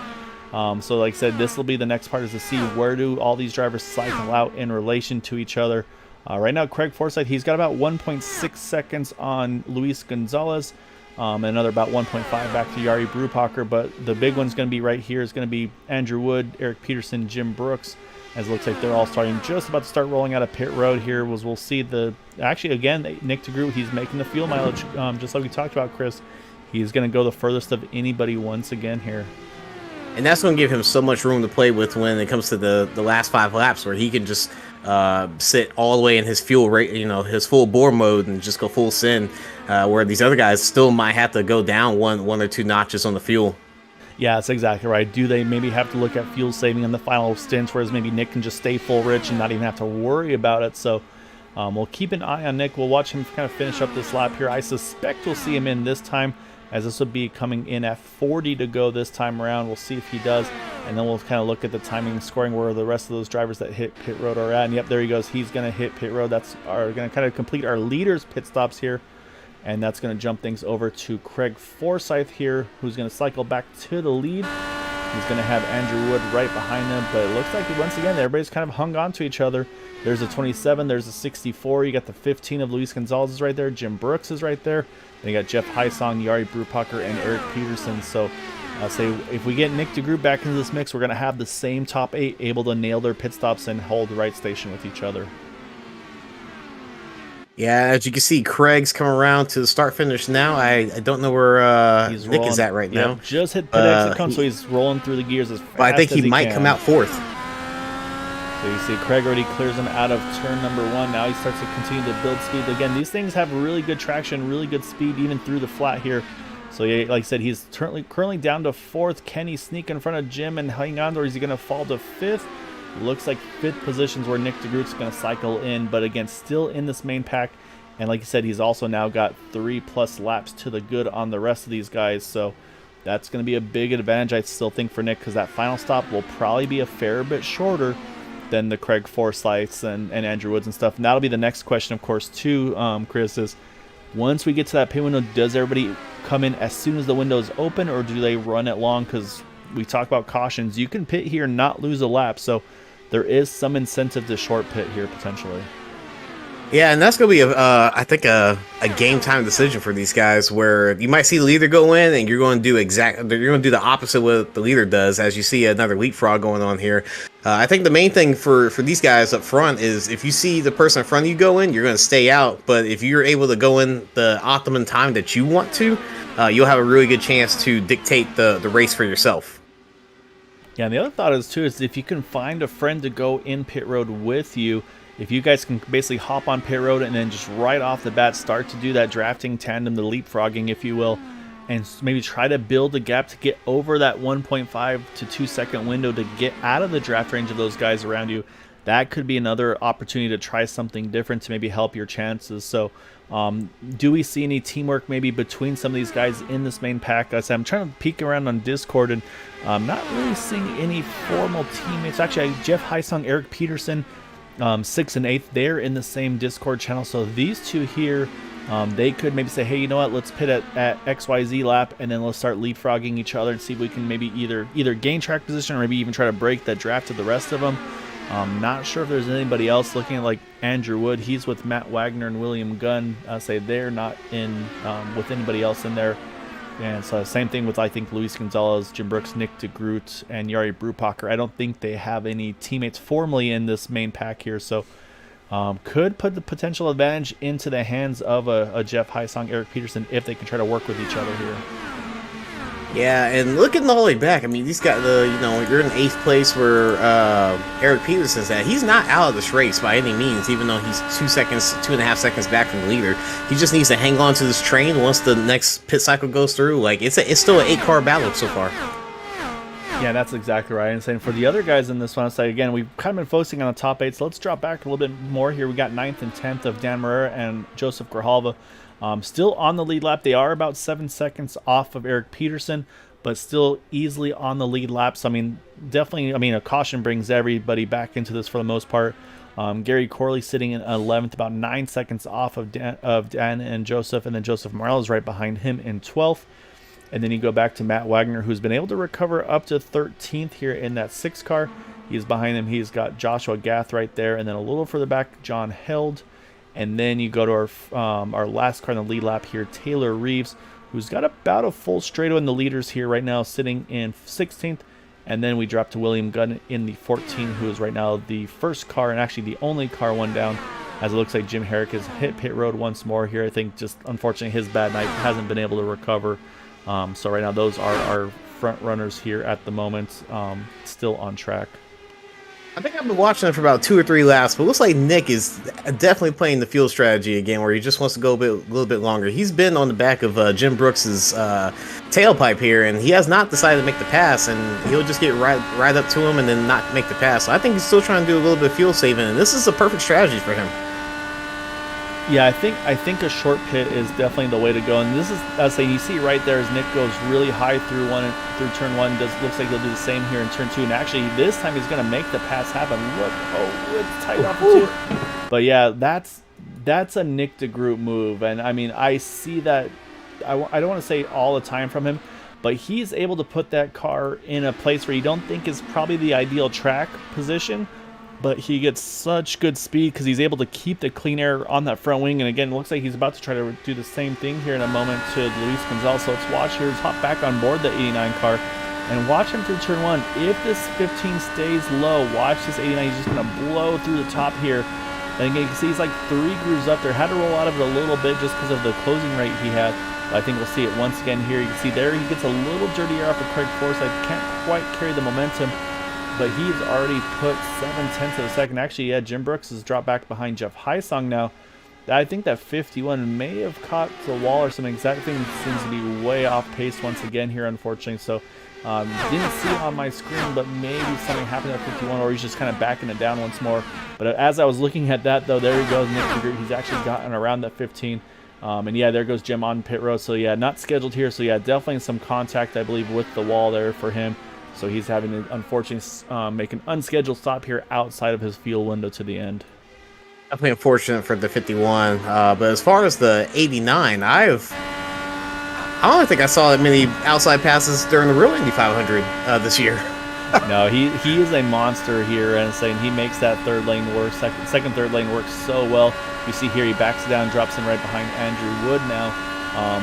So like I said, this will be the next part, is to see where do all these drivers cycle out in relation to each other. Right now, Craig Forsyth, he's got about 1.6 seconds on Luis Gonzalez, another about 1.5 back to Yari Brupacher, but the big one's going to be right here is going to be Andrew Wood, Eric Peterson, Jim Brooks, as it looks like they're all just about to start rolling out of pit road here. We'll see again, Nick Degroot, he's making the fuel mileage, just like we talked about, Chris. He's going to go the furthest of anybody once again here. And that's going to give him so much room to play with when it comes to the last 5 laps, where he can just sit all the way in his fuel rate, his full bore mode, and just go full send, where these other guys still might have to go down one or two notches on the fuel. Yeah, that's exactly right. Do they maybe have to look at fuel saving in the final stints, whereas maybe Nick can just stay full rich and not even have to worry about it? So we'll keep an eye on Nick. We'll watch him kind of finish up this lap here. I suspect we'll see him in this time, as this will be coming in at 40 to go this time around. We'll see if he does, and then we'll kind of look at the timing and scoring where the rest of those drivers that hit pit road are at. And yep, there he goes. He's going to hit pit road. That's going to kind of complete our leaders' pit stops here, and that's going to jump things over to Craig Forsyth here, who's going to cycle back to the lead. He's going to have Andrew Wood right behind him, but it looks like once again everybody's kind of hung on to each other. There's a 27, there's a 64. You got the 15 of Luis Gonzalez is right there. Jim Brooks is right there. Then you got Jeff Heisong, Yari Brupacher, and Eric Peterson. So I'll say if we get Nick Degroot back into this mix, we're going to have the same top 8 able to nail their pit stops and hold the right station with each other. Yeah, as you can see, Craig's come around to the start finish now. I don't know where Nick is at right now. Just hit pit exit come, so he's rolling through the gears as fast as he can. I think he might come out 4th. So you see Craig already clears him out of turn number 1. Now he starts to continue to build speed. Again, these things have really good traction, really good speed, even through the flat here. So yeah, like I said, he's currently down to 4th. Can he sneak in front of Jim and hang on, or is he going to fall to 5th? Looks like 5th positions where Nick Degroot's going to cycle in, but again, still in this main pack. And like you said, he's also now got 3+ laps to the good on the rest of these guys. So that's going to be a big advantage, I still think, for Nick, because that final stop will probably be a fair bit shorter than the Craig Forsyths and Andrew Woods and stuff. And that'll be the next question, of course, too, Chris, is once we get to that pit window, does everybody come in as soon as the window is open, or do they run it long? Because we talk about cautions. You can pit here and not lose a lap, so there is some incentive to short pit here potentially. Yeah, and that's going to be, I think, a game time decision for these guys, where you might see the leader go in, and you're going to do the opposite of what the leader does, as you see another leapfrog going on here. I think the main thing for these guys up front is if you see the person in front of you go in, you're going to stay out. But if you're able to go in the optimum time that you want to, you'll have a really good chance to dictate the race for yourself. Yeah, and the other thought is if you can find a friend to go in pit road with you, if you guys can basically hop on pit road and then just right off the bat start to do that drafting tandem, the leapfrogging, if you will, and maybe try to build a gap to get over that 1.5 to 2 second window to get out of the draft range of those guys around you, that could be another opportunity to try something different to maybe help your chances. So do we see any teamwork maybe between some of these guys in this main pack? Like I said, I'm trying to peek around on Discord, and I'm not really seeing any formal teammates. Actually, Jeff Heisong, Eric Peterson, 6th and 8th, they're in the same Discord channel. So these two here, they could maybe say, hey, you know what, let's pit at XYZ lap, and then let's start leapfrogging each other and see if we can maybe either gain track position or maybe even try to break that draft to the rest of them. Not sure if there's anybody else. Looking at like Andrew Wood, he's with Matt Wagner and William Gunn. Say they're not in with anybody else in there. And so same thing with, I think, Luis Gonzalez, Jim Brooks, Nick Degroot, and Yari Brupacher. I don't think they have any teammates formally in this main pack here. So could put the potential advantage into the hands of a Jeff Heisong, Eric Peterson, if they can try to work with each other here. Yeah, and looking all the way back, I mean, he's got you're in 8th place where Eric Peterson's at. He's not out of this race by any means, even though he's 2.5 seconds back from the leader. He just needs to hang on to this train once the next pit cycle goes through. Like, it's still an 8-car battle so far. Yeah, that's exactly right. And saying for the other guys in this one, say again, we've kind of been focusing on the top 8, so let's drop back a little bit more here. We got 9th and 10th of Dan Marrera and Joseph Grijalva. Still on the lead lap. They are about 7 seconds off of Eric Peterson, but still easily on the lead laps. I mean, definitely, a caution brings everybody back into this for the most part. Gary Corley sitting in 11th, about 9 seconds off of Dan and Joseph, and then Joseph Morel is right behind him in 12th. And then you go back to Matt Wagner, who's been able to recover up to 13th here in that 6 car. He's behind him. He's got Joshua Gath right there, and then a little further back, John Held. And then you go to our last car in the lead lap here, Taylor Reeves, who's got about a full straightaway in the leaders here right now, sitting in 16th. And then we drop to William Gunn in the 14, who is right now the first car and actually the only car one down, as it looks like Jim Herrick has hit pit road once more here. I think just unfortunately his bad night hasn't been able to recover. So right now those are our front runners here at the moment, still on track. I think I've been watching it for about 2 or 3 laps, but it looks like Nick is definitely playing the fuel strategy again, where he just wants to go a little bit longer. He's been on the back of Jim Brooks's tailpipe here, and he has not decided to make the pass, and he'll just get right up to him and then not make the pass. So I think he's still trying to do a little bit of fuel saving, and this is a perfect strategy for him. Yeah, I think a short pit is definitely the way to go. And this is, I was saying, you see right there as Nick goes really high through turn 1. Looks like he'll do the same here in turn 2. And actually, this time he's going to make the pass happen. Look, it's tight off the 2. But yeah, that's a Nick Degroot move. And I mean, I see that. I don't want to say all the time from him, but he's able to put that car in a place where you don't think is probably the ideal track position, but he gets such good speed because he's able to keep the clean air on that front wing. And again, it looks like he's about to try to do the same thing here in a moment to Luis Gonzalez. So let's watch here. Let's hop back on board the 89 car and watch him through turn 1. If this 15 stays low, watch this 89. He's just going to blow through the top here. And again, you can see he's like 3 grooves up there. Had to roll out of it a little bit just because of the closing rate he had. But I think we'll see it once again here. You can see there he gets a little dirty air off of Craig Forsyth. Can't quite carry the momentum, but he's already put 7/10 of a second. Actually, yeah, Jim Brooks has dropped back behind Jeff Hysong now. I think that 51 may have caught the wall or something. Exact thing seems to be way off pace once again here, unfortunately. So didn't see it on my screen, but maybe something happened at 51, or he's just kind of backing it down once more. But as I was looking at that, though, there he goes, Nick Degroot. He's actually gotten around that 15. And yeah, there goes Jim on pit road. So yeah, not scheduled here. So yeah, definitely some contact, I believe, with the wall there for him. So he's having to, unfortunately, make an unscheduled stop here outside of his fuel window to the end. Definitely unfortunate for the 51. But as far as the 89, I don't think I saw that many outside passes during the real Indy 500 this year. No, he is a monster here, and saying he makes that third lane work, third lane work so well. You see here he backs it down, drops in right behind Andrew Wood now.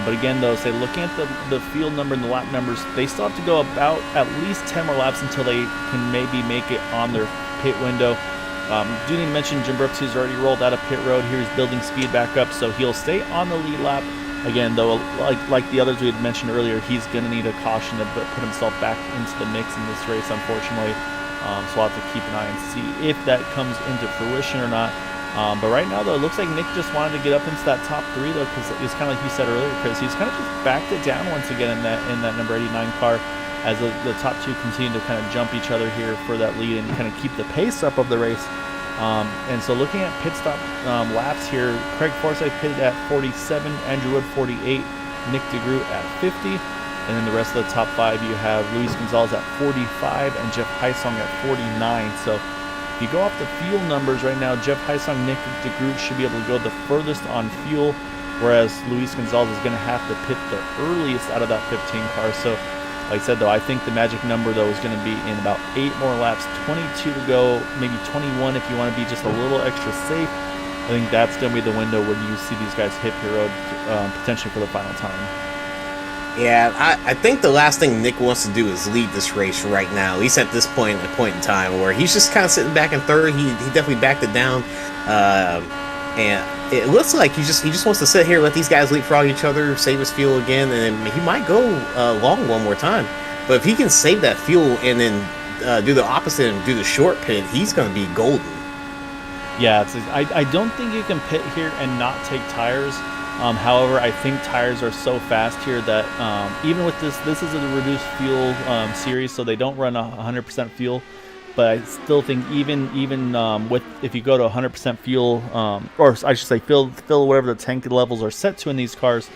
But again, though, say looking at the field number and the lap numbers, they still have to go about at least 10 more laps until they can maybe make it on their pit window. Do need to mention Jim Brooks, who's already rolled out of pit road here. He's building speed back up, so he'll stay on the lead lap. Again, though, like the others we had mentioned earlier, he's going to need a caution to put himself back into the mix in this race, unfortunately. So we'll have to keep an eye and see if that comes into fruition or not. But right now, though, it looks like Nick just wanted to get up into that top 3, though, because it's kind of like you said earlier, Chris. He's kind of just backed it down once again in that number 89 car, as the top 2 continue to kind of jump each other here for that lead and kind of keep the pace up of the race. And so looking at pit stop laps here, Craig Forsyth pitted at 47, Andrew Wood 48, Nick Degroot at 50, and then the rest of the top 5 you have Luis Gonzalez at 45 and Jeff Hysong at 49. So if you go off the fuel numbers right now, Jeff Hysong, Nick Degroot should be able to go the furthest on fuel, whereas Luis Gonzalez is going to have to pit the earliest out of that 15 car. So like I said, though, I think the magic number, though, is going to be in about 8 more laps, 22 to go, maybe 21 if you want to be just a little extra safe. I think that's going to be the window where you see these guys hit pit road potentially for the final time. Yeah, I think the last thing Nick wants to do is lead this race right now, at least at this point in time, where he's just kind of sitting back in third. He definitely backed it down. And it looks like he just wants to sit here, let these guys leapfrog each other, save his fuel again, and then he might go long one more time. But if he can save that fuel and then do the opposite and do the short pit, he's going to be golden. Yeah, I don't think you can pit here and not take tires. However, I think tires are so fast here that even with this is a reduced fuel series, so they don't run 100% fuel. But I still think even with if you go to 100% fuel, or I should say fill whatever the tank levels are set to in these cars,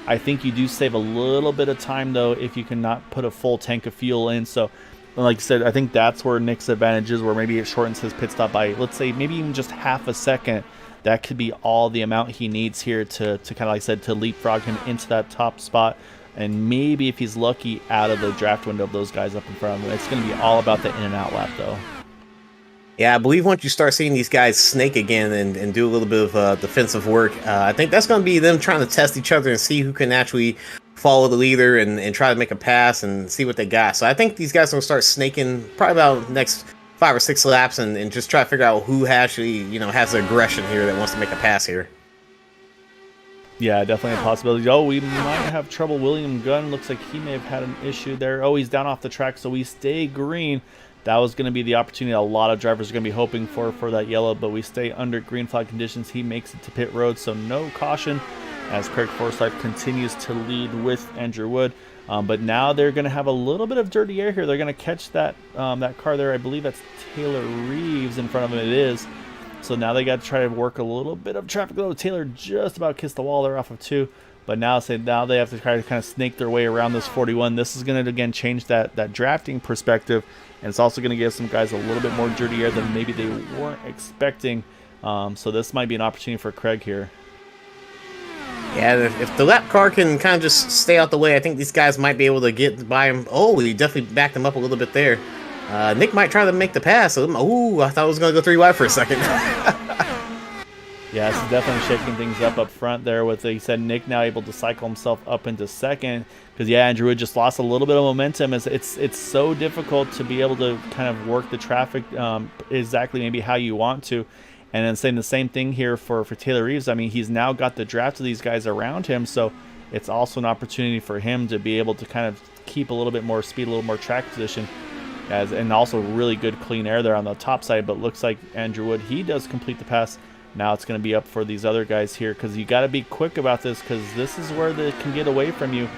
I think you do save a little bit of time, though, if you cannot put a full tank of fuel in. So like I said, I think that's where Nick's advantage is, where maybe it shortens his pit stop by, let's say, maybe even just half a second. That could be all the amount he needs here to kind of, like I said, to leapfrog him into that top spot. And maybe if he's lucky, out of the draft window of those guys up in front of him. It's going to be all about the in and out lap, though. Yeah, I believe once you start seeing these guys snake again and do a little bit of defensive work, I think that's going to be them trying to test each other and see who can actually follow the leader and try to make a pass and see what they got. So I think these guys are going to start snaking probably about next 5 or 6 laps and just try to figure out who actually, has the aggression here that wants to make a pass here. Yeah, definitely a possibility. Oh, we might have trouble. William Gunn looks like he may have had an issue there. Oh, he's down off the track, so we stay green. That was going to be the opportunity a lot of drivers are going to be hoping for that yellow, but we stay under green flag conditions. He makes it to pit road, so no caution as Craig Forsyth continues to lead with Andrew Wood. But now they're going to have a little bit of dirty air here. They're going to catch that car there. I believe that's Taylor Reeves in front of him. It is. So now they got to try to work a little bit of traffic. Though Taylor just about kissed the wall there off of 2. But now they have to try to kind of snake their way around this 41. This is going to, again, change that drafting perspective. And it's also going to give some guys a little bit more dirty air than maybe they weren't expecting. So this might be an opportunity for Craig here. Yeah, if the lap car can kind of just stay out the way, I think these guys might be able to get by him. Oh, he definitely backed him up a little bit there. Nick might try to make the pass. Ooh, I thought it was going to go 3 wide for a second. Yeah, it's definitely shaking things up front there with, he said, Nick now able to cycle himself up into second. Because, yeah, Andrew Wood just lost a little bit of momentum. It's so difficult to be able to kind of work the traffic exactly maybe how you want to. And then saying the same thing here for Taylor Reeves. I mean, he's now got the draft of these guys around him, so it's also an opportunity for him to be able to kind of keep a little bit more speed, a little more track position, and also really good clean air there on the top side. But looks like Andrew Wood, he does complete the pass. Now it's going to be up for these other guys here, because you got to be quick about this, because this is where they can get away from you.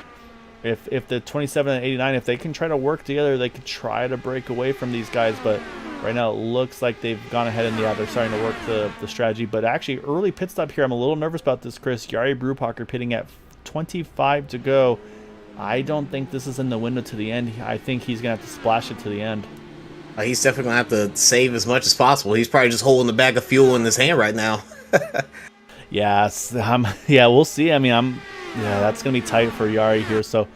If the 27 and 89, if they can try to work together, they could try to break away from these guys. But right now it looks like they've gone ahead and, yeah, they're starting to work the strategy. But actually, early pit stop here, I'm a little nervous about this, Chris. Jari Brubacher pitting at 25 to go. I don't think this is in the window to the end. I think he's going to have to splash it to the end. He's definitely going to have to save as much as possible. He's probably just holding the bag of fuel in his hand right now. Yeah, yeah, we'll see. I mean, yeah, that's going to be tight for Jari here. So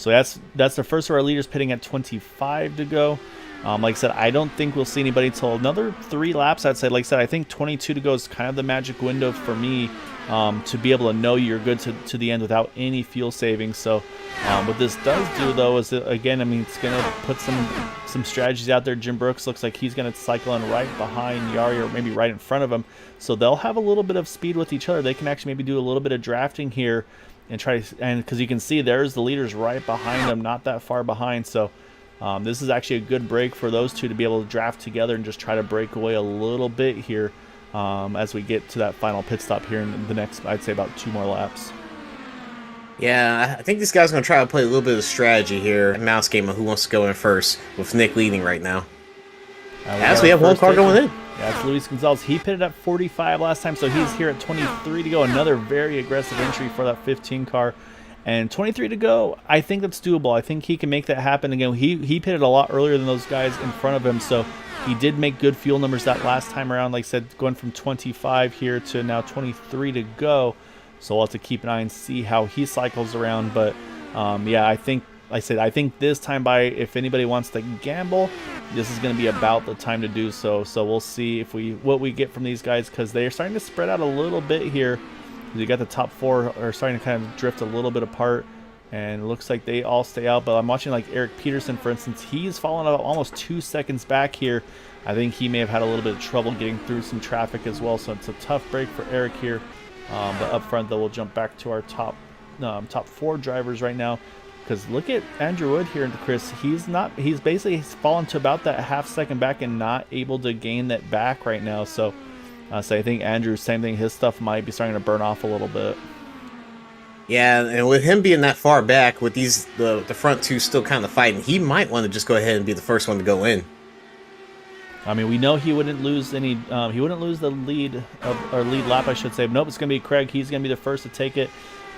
that's the first of our leaders pitting at 25 to go. Like I said, I don't think we'll see anybody till another 3 laps. I'd say, like I said, I think 22 to go is kind of the magic window for me to be able to know you're good to the end without any fuel savings. So what this does do, though, is that, again, I mean, it's going to put some strategies out there. Jim Brooks looks like he's going to cycle in right behind Jari, or maybe right in front of him. So they'll have a little bit of speed with each other. They can actually maybe do a little bit of drafting here and try to, and because you can see there's the leaders right behind them, not that far behind. So this is actually a good break for those two to be able to draft together and just try to break away a little bit here as we get to that final pit stop here in the next, I'd say, about 2 more laps. Yeah, I think this guy's going to try to play a little bit of strategy here. A mouse game of who wants to go in first, with Nick leading right now. As we have one car going in. Yeah, it's Luis Gonzalez. He pitted at 45 last time, so he's here at 23 to go. Another very aggressive entry for that 15 car. And 23 to go, I think that's doable. I think he can make that happen. Again, he pitted a lot earlier than those guys in front of him, so he did make good fuel numbers that last time around. Like I said, going from 25 here to now 23 to go. So we'll have to keep an eye and see how he cycles around. But yeah, I think, like I said, I think this time by, if anybody wants to gamble, this is going to be about the time to do so. So we'll see what we get from these guys, because they are starting to spread out a little bit here. You got the top 4 are starting to kind of drift a little bit apart, and it looks like they all stay out. But I'm watching like Eric Peterson, for instance. He's fallen out almost 2 seconds back here. I think he may have had a little bit of trouble getting through some traffic as well. So it's a tough break for Eric here. But up front, though, we'll jump back to our top 4 drivers right now. Because look at Andrew Wood here, Chris. He's basically fallen to about that half second back and not able to gain that back right now. So I think Andrew, same thing. His stuff might be starting to burn off a little bit. Yeah, and with him being that far back, with the front 2 still kind of fighting, he might want to just go ahead and be the first one to go in. I mean, we know he wouldn't lose any. He wouldn't lose the lead or lead lap, I should say. But nope, it's going to be Craig. He's going to be the first to take it,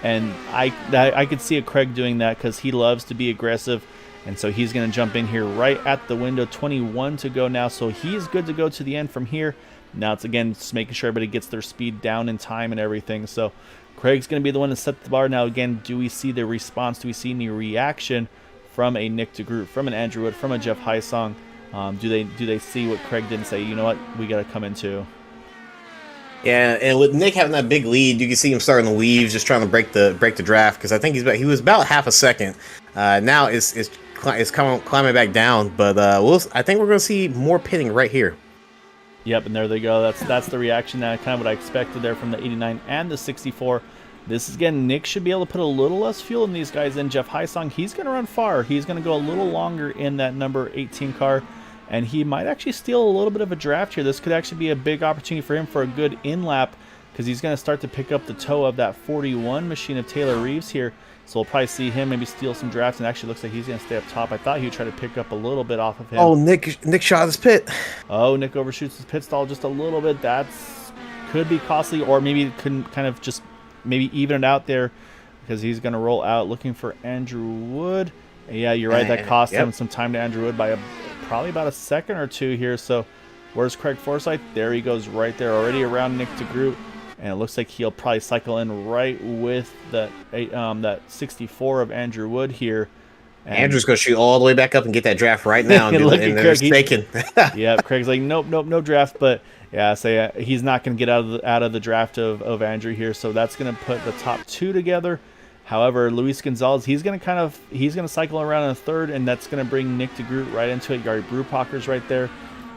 and I could see a Craig doing that because he loves to be aggressive, and so he's going to jump in here right at the window. 21 to go now, so he's good to go to the end from here. Now it's, again, just making sure everybody gets their speed down in time and everything. So Craig's going to be the one to set the bar. Now, again, do we see the response? Do we see any reaction from a Nick Degroot, from an Andrew Wood, from a Jeff Hysong? Do they see what Craig did and say, you know what, we got to come in too? Yeah, and with Nick having that big lead, you can see him starting to weave, just trying to break the draft, because I think he was about half a second. Now it's climbing back down, but I think we're going to see more pitting right here. Yep, and there they go. That's the reaction, that kind of what I expected there from the 89 and the 64. This is, again, Nick should be able to put a little less fuel in these guys than Jeff Hysong. He's going to run far. He's going to go a little longer in that number 18 car, and he might actually steal a little bit of a draft here. This could actually be a big opportunity for him for a good in-lap, because he's going to start to pick up the toe of that 41 machine of Taylor Reeves here. So we'll probably see him maybe steal some drafts, and actually looks like he's going to stay up top. I thought he would try to pick up a little bit off of him. Oh, Nick shot his pit. Oh, Nick overshoots his pit stall just a little bit. That's could be costly, or maybe it can kind of just maybe even it out there, because he's going to roll out looking for Andrew Wood. And yeah, you're right. That cost him some time to Andrew Wood by probably about a second or two here. So where's Craig Forsyth? There he goes right there, already around Nick Degroot. and it looks like he'll probably cycle in right with that 64 of Andrew Wood here. And Andrew's going to shoot all the way back up and get that draft right now, and, look and at they're Craig. staking. Yeah, Craig's like, nope, no draft, but yeah, say he's not going to get out of the draft of Andrew here, so that's going to put the top 2 together. However, Luis Gonzalez, he's going to cycle around in a third, and that's going to bring Nick Degroot right into it. Gary Brewpocker's right there.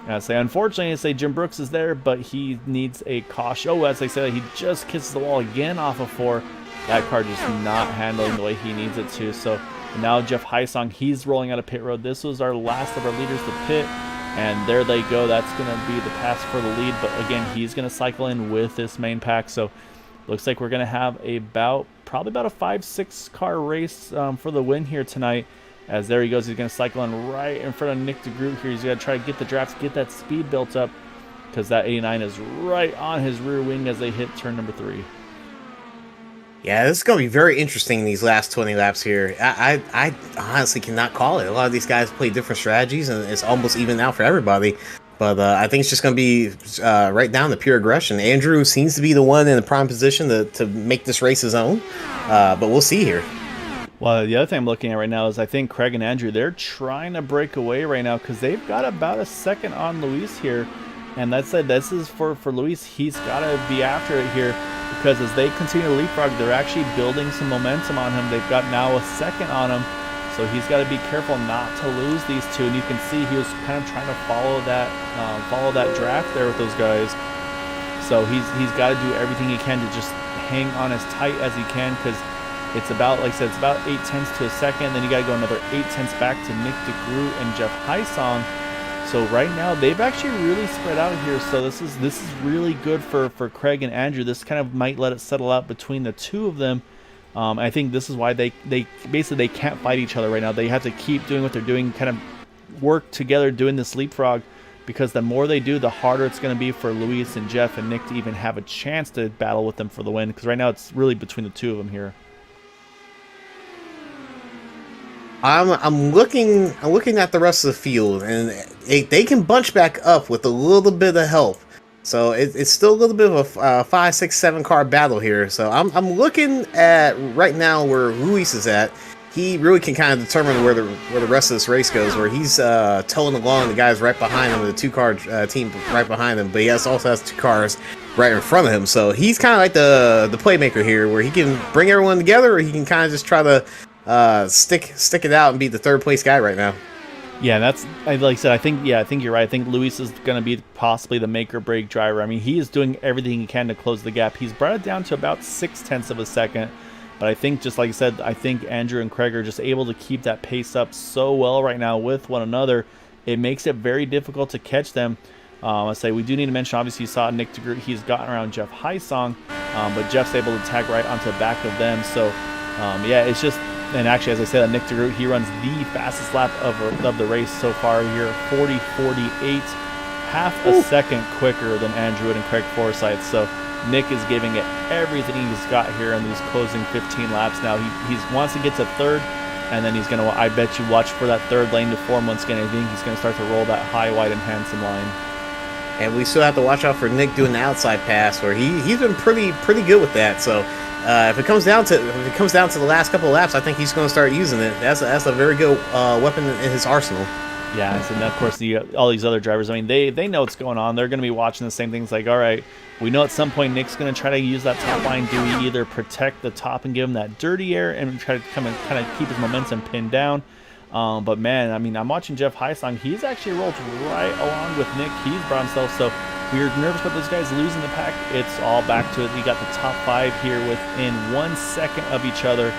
Unfortunately, I say Jim Brooks is there, but he needs a caution. Oh, as I said, he just kisses the wall again off of 4. That car just not handling the way he needs it to. So now Jeff Heisong, he's rolling out of pit road. This was our last of our leaders to pit, and there they go. That's going to be the pass for the lead. But again, he's going to cycle in with this main pack. So looks like we're going to have probably about a 5-6 car race for the win here tonight. As there he goes, he's going to cycle in right in front of Nick Degroot here. He's going to try to get the drafts, get that speed built up, because that 89 is right on his rear wing as they hit turn number 3. Yeah, this is going to be very interesting in these last 20 laps here. I honestly cannot call it. A lot of these guys play different strategies, and it's almost even out for everybody. But I think it's just going to be right down to pure aggression. Andrew seems to be the one in the prime position to make this race his own. But we'll see here. Well, the other thing I'm looking at right now is I think Craig and Andrew, they're trying to break away right now because they've got about a second on Luis here. And that's it. This is for Luis. He's got to be after it here because as they continue to leapfrog, they're actually building some momentum on him. They've got now a second on him. So he's got to be careful not to lose these 2. And you can see he was kind of trying to follow that draft there with those guys. So he's got to do everything he can to just hang on as tight as he can because it's about, like I said, it's about 8/10 to a second. Then you got to go another 8/10 back to Nick Degroot and Jeff Heisong. So right now they've actually really spread out here. So this is really good for Craig and Andrew. This kind of might let it settle out between the 2 of them. I think this is why they basically they can't fight each other right now. They have to keep doing what they're doing, kind of work together doing this leapfrog, because the more they do, the harder it's going to be for Luis and Jeff and Nick to even have a chance to battle with them for the win. Because right now it's really between the 2 of them here. I'm looking at the rest of the field, and they can bunch back up with a little bit of help. So it's still a little bit of a 5, 6, 7 car battle here. So I'm looking at right now where Luis is at. He really can kind of determine where the rest of this race goes. Where he's towing along the guys right behind him, the 2-car team right behind him. But he also has 2 cars right in front of him. So he's kind of like the playmaker here, where he can bring everyone together, or he can kind of just try to stick it out and be the 3rd place guy right now. Yeah, that's like I said. I think you're right. I think Luis is going to be possibly the make or break driver. I mean, he is doing everything he can to close the gap. He's brought it down to about 0.6 of a second. But I think, just like I said, I think Andrew and Craig are just able to keep that pace up so well right now with one another. It makes it very difficult to catch them. I say we do need to mention, obviously, you saw Nick Degroot. He's gotten around Jeff Heisong, but Jeff's able to tag right onto the back of them. So, yeah, it's just. And actually, as I said, Nick Degroot, he runs the fastest lap of the race so far here, 40.48, half a second quicker than Andrew and Craig Forsyth. So Nick is giving it everything he's got here in these closing 15 laps. Now he wants to get to 3rd, and then he's going to, I bet you, watch for that 3rd lane to form once again. I think he's going to start to roll that high, wide, and handsome line. And we still have to watch out for Nick doing the outside pass, where he's been pretty good with that. So if it comes down to the last couple of laps, I think he's going to start using it. That's a very good weapon in his arsenal. Yeah, and of course all these other drivers. I mean, they know what's going on. They're going to be watching the same things. Like, all right, we know at some point Nick's going to try to use that top line. Do we either protect the top and give him that dirty air and try to come and kind of keep his momentum pinned down? But man, I mean, I'm watching Jeff Heisong. He's actually rolled right along with Nick. He's brought himself. So we were nervous about those guys losing the pack. It's all back to it. We got the top 5 here within 1 second of each other.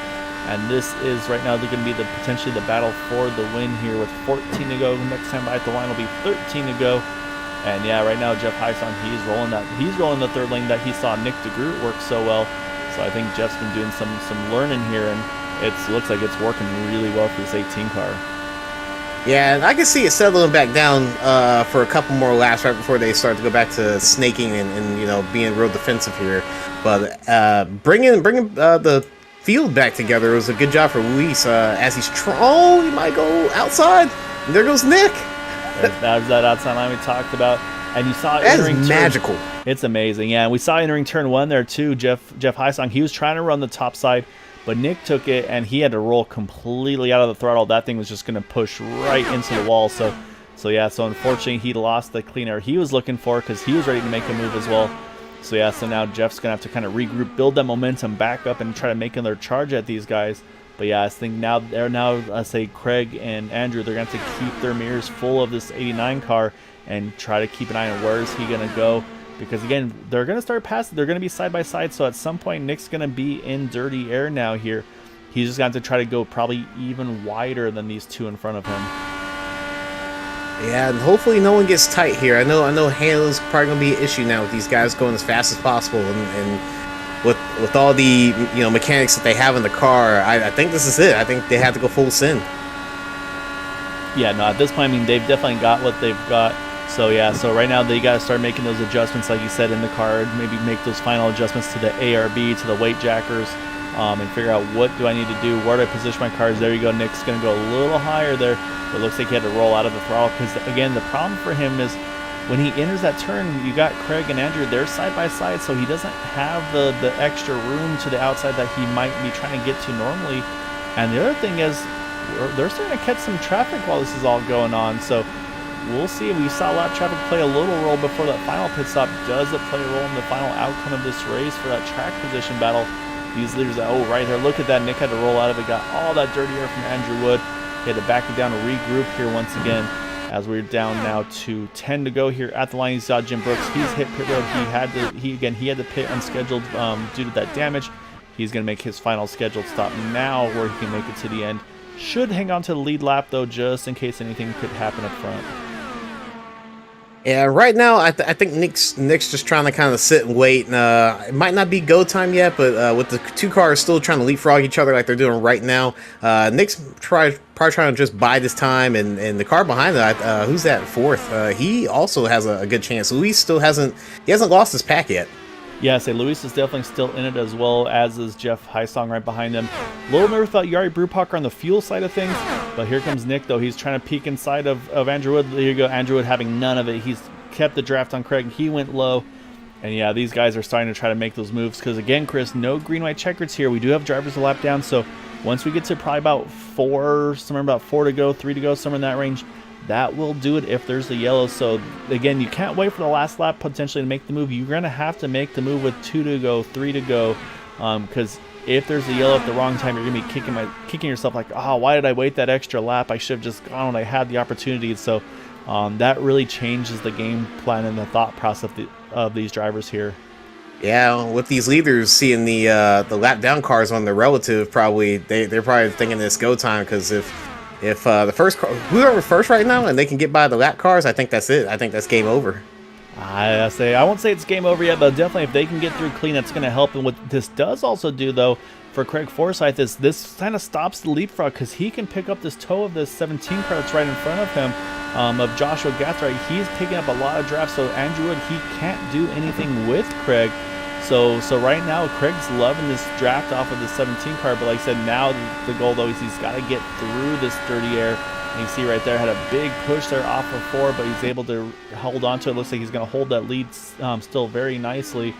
And this is right now going to be potentially the battle for the win here with 14 to go. Next time at the line will be 13 to go. And yeah, right now Jeff Heisong, he's rolling the 3rd lane that he saw Nick Degroot work so well. So I think Jeff's been doing some learning here, and it looks like it's working really well for this 18 car. Yeah, and I can see it settling back down for a couple more laps right before they start to go back to snaking and being real defensive here. But bringing the field back together was a good job for Luis. As he's he might go outside. And there goes Nick. That was that outside line we talked about. And you saw that is entering magical. It's amazing. Yeah, and we saw entering turn 1 there too, Jeff Hysong. He was trying to run the top side, but Nick took it, and he had to roll completely out of the throttle. That thing was just going to push right into the wall. So yeah, so unfortunately he lost the clean air he was looking for because he was ready to make a move as well. So yeah, so now Jeff's going to have to kind of regroup, build that momentum back up, and try to make another charge at these guys. But yeah, I think now I say Craig and Andrew, they're going to have to keep their mirrors full of this 89 car and try to keep an eye on where is he going to go. Because again, they're going to start passing. They're going to be side by side. So at some point, Nick's going to be in dirty air now here. He's just going to have to try to go probably even wider than these two in front of him. Yeah, and hopefully no one gets tight here. I know handling's probably going to be an issue now with these guys going as fast as possible. And with all the mechanics that they have in the car, I think this is it. I think they have to go full send. Yeah, no, at this point, I mean, they've definitely got what they've got. So yeah, so right now they got to start making those adjustments, like you said, in the car. Maybe make those final adjustments to the ARB, to the weight jackers, and figure out what do I need to do, where do I position my cars. There you go. Nick's going to go a little higher there. It looks like he had to roll out of the throttle because, again, the problem for him is when he enters that turn, you got Craig and Andrew. They're side by side, so he doesn't have the extra room to the outside that he might be trying to get to normally. And the other thing is, they're starting to catch some traffic while this is all going on. So we'll see. We saw a lot of traffic play a little role before that final pit stop. Does it play a role in the final outcome of this race for that track position battle? These leaders, right there, look at that. Nick had to roll out of it, got all that dirty air from Andrew Wood. He had to back it down to regroup here once again as we're down now to 10 to go here at the line. You saw Jim Brooks. He's hit pit road. He had to pit unscheduled due to that damage. He's going to make his final scheduled stop now where he can make it to the end. Should hang on to the lead lap, though, just in case anything could happen up front. Yeah, right now, I think Nick's just trying to kind of sit and wait. It might not be go time yet, but with the two cars still trying to leapfrog each other like they're doing right now, Nick's probably trying to just buy this time. And the car behind that, who's that fourth? He also has a good chance. Luis still hasn't lost his pack yet. Yeah, Luis is definitely still in it, as well as is Jeff Hysong right behind him. A little nervous about Yari Brewpacker on the fuel side of things, but here comes Nick, though. He's trying to peek inside of Andrew Wood. There you go, Andrew Wood having none of it. He's kept the draft on Craig. He went low. And yeah, these guys are starting to try to make those moves because, again, Chris, no green-white checkers here. We do have drivers a lap down, so once we get to probably about 4 to go, 3 to go, somewhere in that range, that will do it if there's a yellow. So again, you can't wait for the last lap potentially to make the move. You're going to have to make the move with 2 to go, 3 to go, because if there's a yellow at the wrong time, you're going to be kicking yourself like, oh, why did I wait that extra lap? I should have just gone when I had the opportunity. So that really changes the game plan and the thought process of these drivers here. Yeah, with these leaders seeing the lap down cars on the relative, probably they're probably thinking it's go time, because if the first car, whoever's first right now, and they can get by the lap cars, I think that's it. I think that's game over. I won't say it's game over yet, but definitely if they can get through clean, that's going to help. And what this does also do, though, for Craig Forsyth is this kind of stops the leapfrog, because he can pick up this toe of this 17 car that's right in front of him, of Joshua Gathright. He's picking up a lot of drafts, so Andrew Wood, he can't do anything with Craig. So right now, Craig's loving this draft off of the 17 car, but like I said, now the goal, though, is he's got to get through this dirty air. And you see right there, had a big push there off of 4, but he's able to hold on to it. Looks like he's going to hold that lead still very nicely,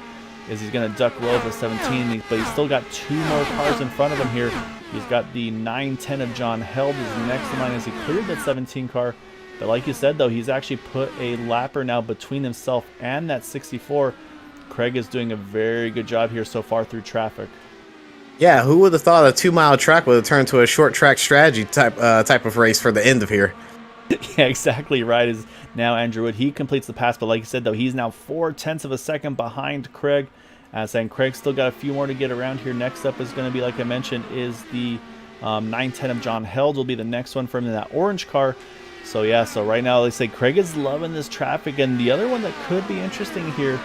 as he's going to duck low of the 17, but he's still got 2 more cars in front of him here. He's got the 9-10 of John Held is next in line as he cleared that 17 car. But like you said, though, he's actually put a lapper now between himself and that 64. Craig is doing a very good job here so far through traffic. Yeah, who would have thought a 2-mile track would have turned to a short track strategy type of race for the end of here? Yeah, exactly right. Is now Andrew Wood. He completes the pass, but like you said, though, he's now 0.4 of a second behind Craig. Saying Craig still got a few more to get around here. Next up is going to be, like I mentioned, is the 9-10 of John Held will be the next one from that orange car. So yeah, so right now, let's say Craig is loving this traffic. And the other one that could be interesting here,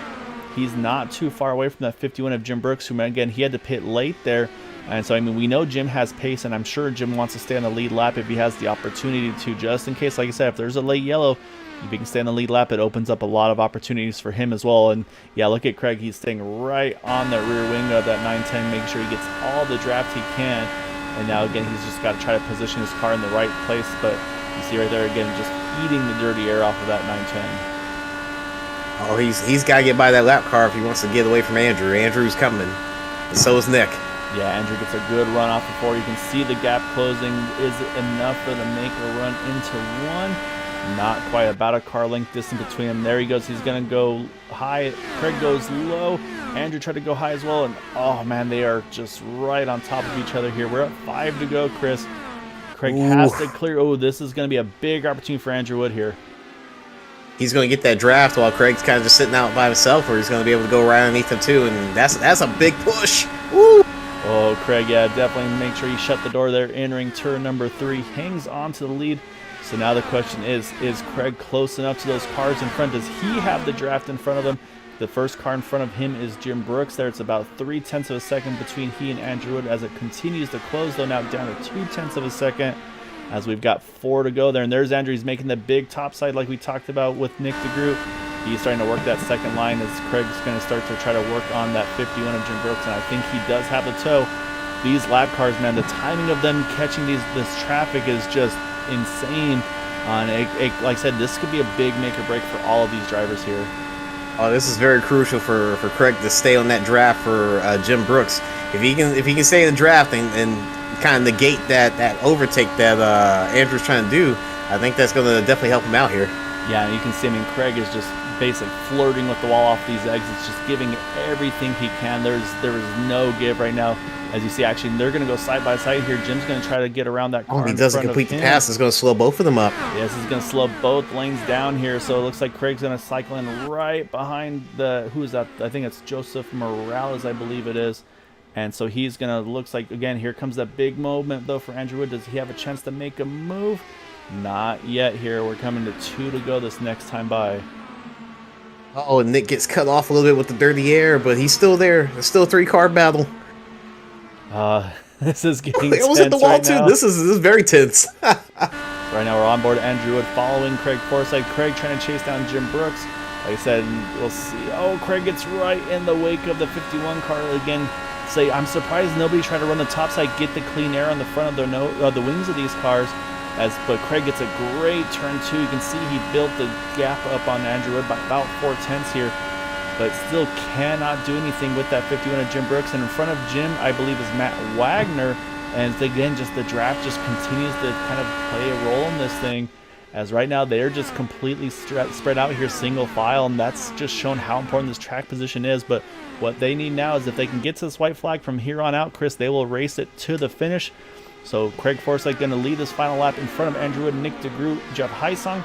he's not too far away from that 51 of Jim Brooks, who, again, he had to pit late there. And so, I mean, we know Jim has pace, and I'm sure Jim wants to stay on the lead lap if he has the opportunity to, just in case, like I said, if there's a late yellow, if he can stay on the lead lap, it opens up a lot of opportunities for him as well. And yeah, look at Craig. He's staying right on that rear wing of that 910, making sure he gets all the draft he can. And now, again, he's just got to try to position his car in the right place. But you see right there, again, just eating the dirty air off of that 910. Oh, he's got to get by that lap car if he wants to get away from Andrew. Andrew's coming. And so is Nick. Yeah, Andrew gets a good run off before. You can see the gap closing. Is it enough though to make a run into one? Not quite. About a car length distance between them. There he goes. He's going to go high. Craig goes low. Andrew tried to go high as well. And oh man, they are just right on top of each other here. We're at 5 to go, Chris. Craig has to clear. Oh, this is going to be a big opportunity for Andrew Wood here. He's going to get that draft while Craig's kind of just sitting out by himself, where he's going to be able to go right underneath him too. And that's a big push. Woo! Oh, Craig, yeah, definitely make sure you shut the door there. Entering turn number 3, hangs on to the lead. So now the question is Craig close enough to those cars in front? Does he have the draft in front of him? The first car in front of him is Jim Brooks there. It's about 0.3 of a second between he and Andrew Wood as it continues to close, though now down to 0.2 of a second as we've got 4 to go there. And there's Andrew. He's making the big top side like we talked about with Nick Degroot. He's starting to work that second line as Craig's going to start to try to work on that 51 of Jim Brooks, and I think he does have the toe. These lap cars, man, the timing of them catching this traffic is just insane. Like I said, this could be a big make or break for all of these drivers here. Oh, this is very crucial for Craig to stay on that draft for Jim Brooks. If he can stay in the draft and kind of negate that overtake that Andrew's trying to do, I think that's going to definitely help him out here. Yeah, and you can see, I mean, Craig is just basically flirting with the wall off these exits, just giving everything he can. There is no give right now. As you see, actually, they're going to go side by side here. Jim's going to try to get around that car. Oh, he doesn't complete the pass. It's going to slow both of them up. Yeah, this is going to slow both lanes down here. So it looks like Craig's going to cycle in right behind who's that? I think it's Joseph Morales, I believe it is. And so he's going to, looks like, again, here comes that big moment, though, for Andrew Wood. Does he have a chance to make a move? Not yet here. We're coming to 2 to go this next time by. Oh, Nick gets cut off a little bit with the dirty air, but he's still there. It's still a 3-car battle. This is getting it was at the wall right too. now. This is very tense. Right now we're on board Andrew Wood following Craig Forsyth. Craig trying to chase down Jim Brooks. Like I said, we'll see. Oh, Craig gets right in the wake of the 51 car again. Say, I'm surprised nobody tried to run the top side, get the clean air on the front of the wings of these cars. But Craig gets a great turn too. You can see he built the gap up on Andrew Wood by about 0.4 here, but still cannot do anything with that 51 of Jim Brooks. And in front of Jim, I believe, is Matt Wagner. And again, just the draft just continues to kind of play a role in this thing. As right now, they're just completely spread out here, single file, and that's just shown how important this track position is. But what they need now is if they can get to this white flag from here on out, Chris, they will race it to the finish. So Craig Forsyth going to lead this final lap in front of Andrew Wood, Nick Degroot, Jeff Heisong.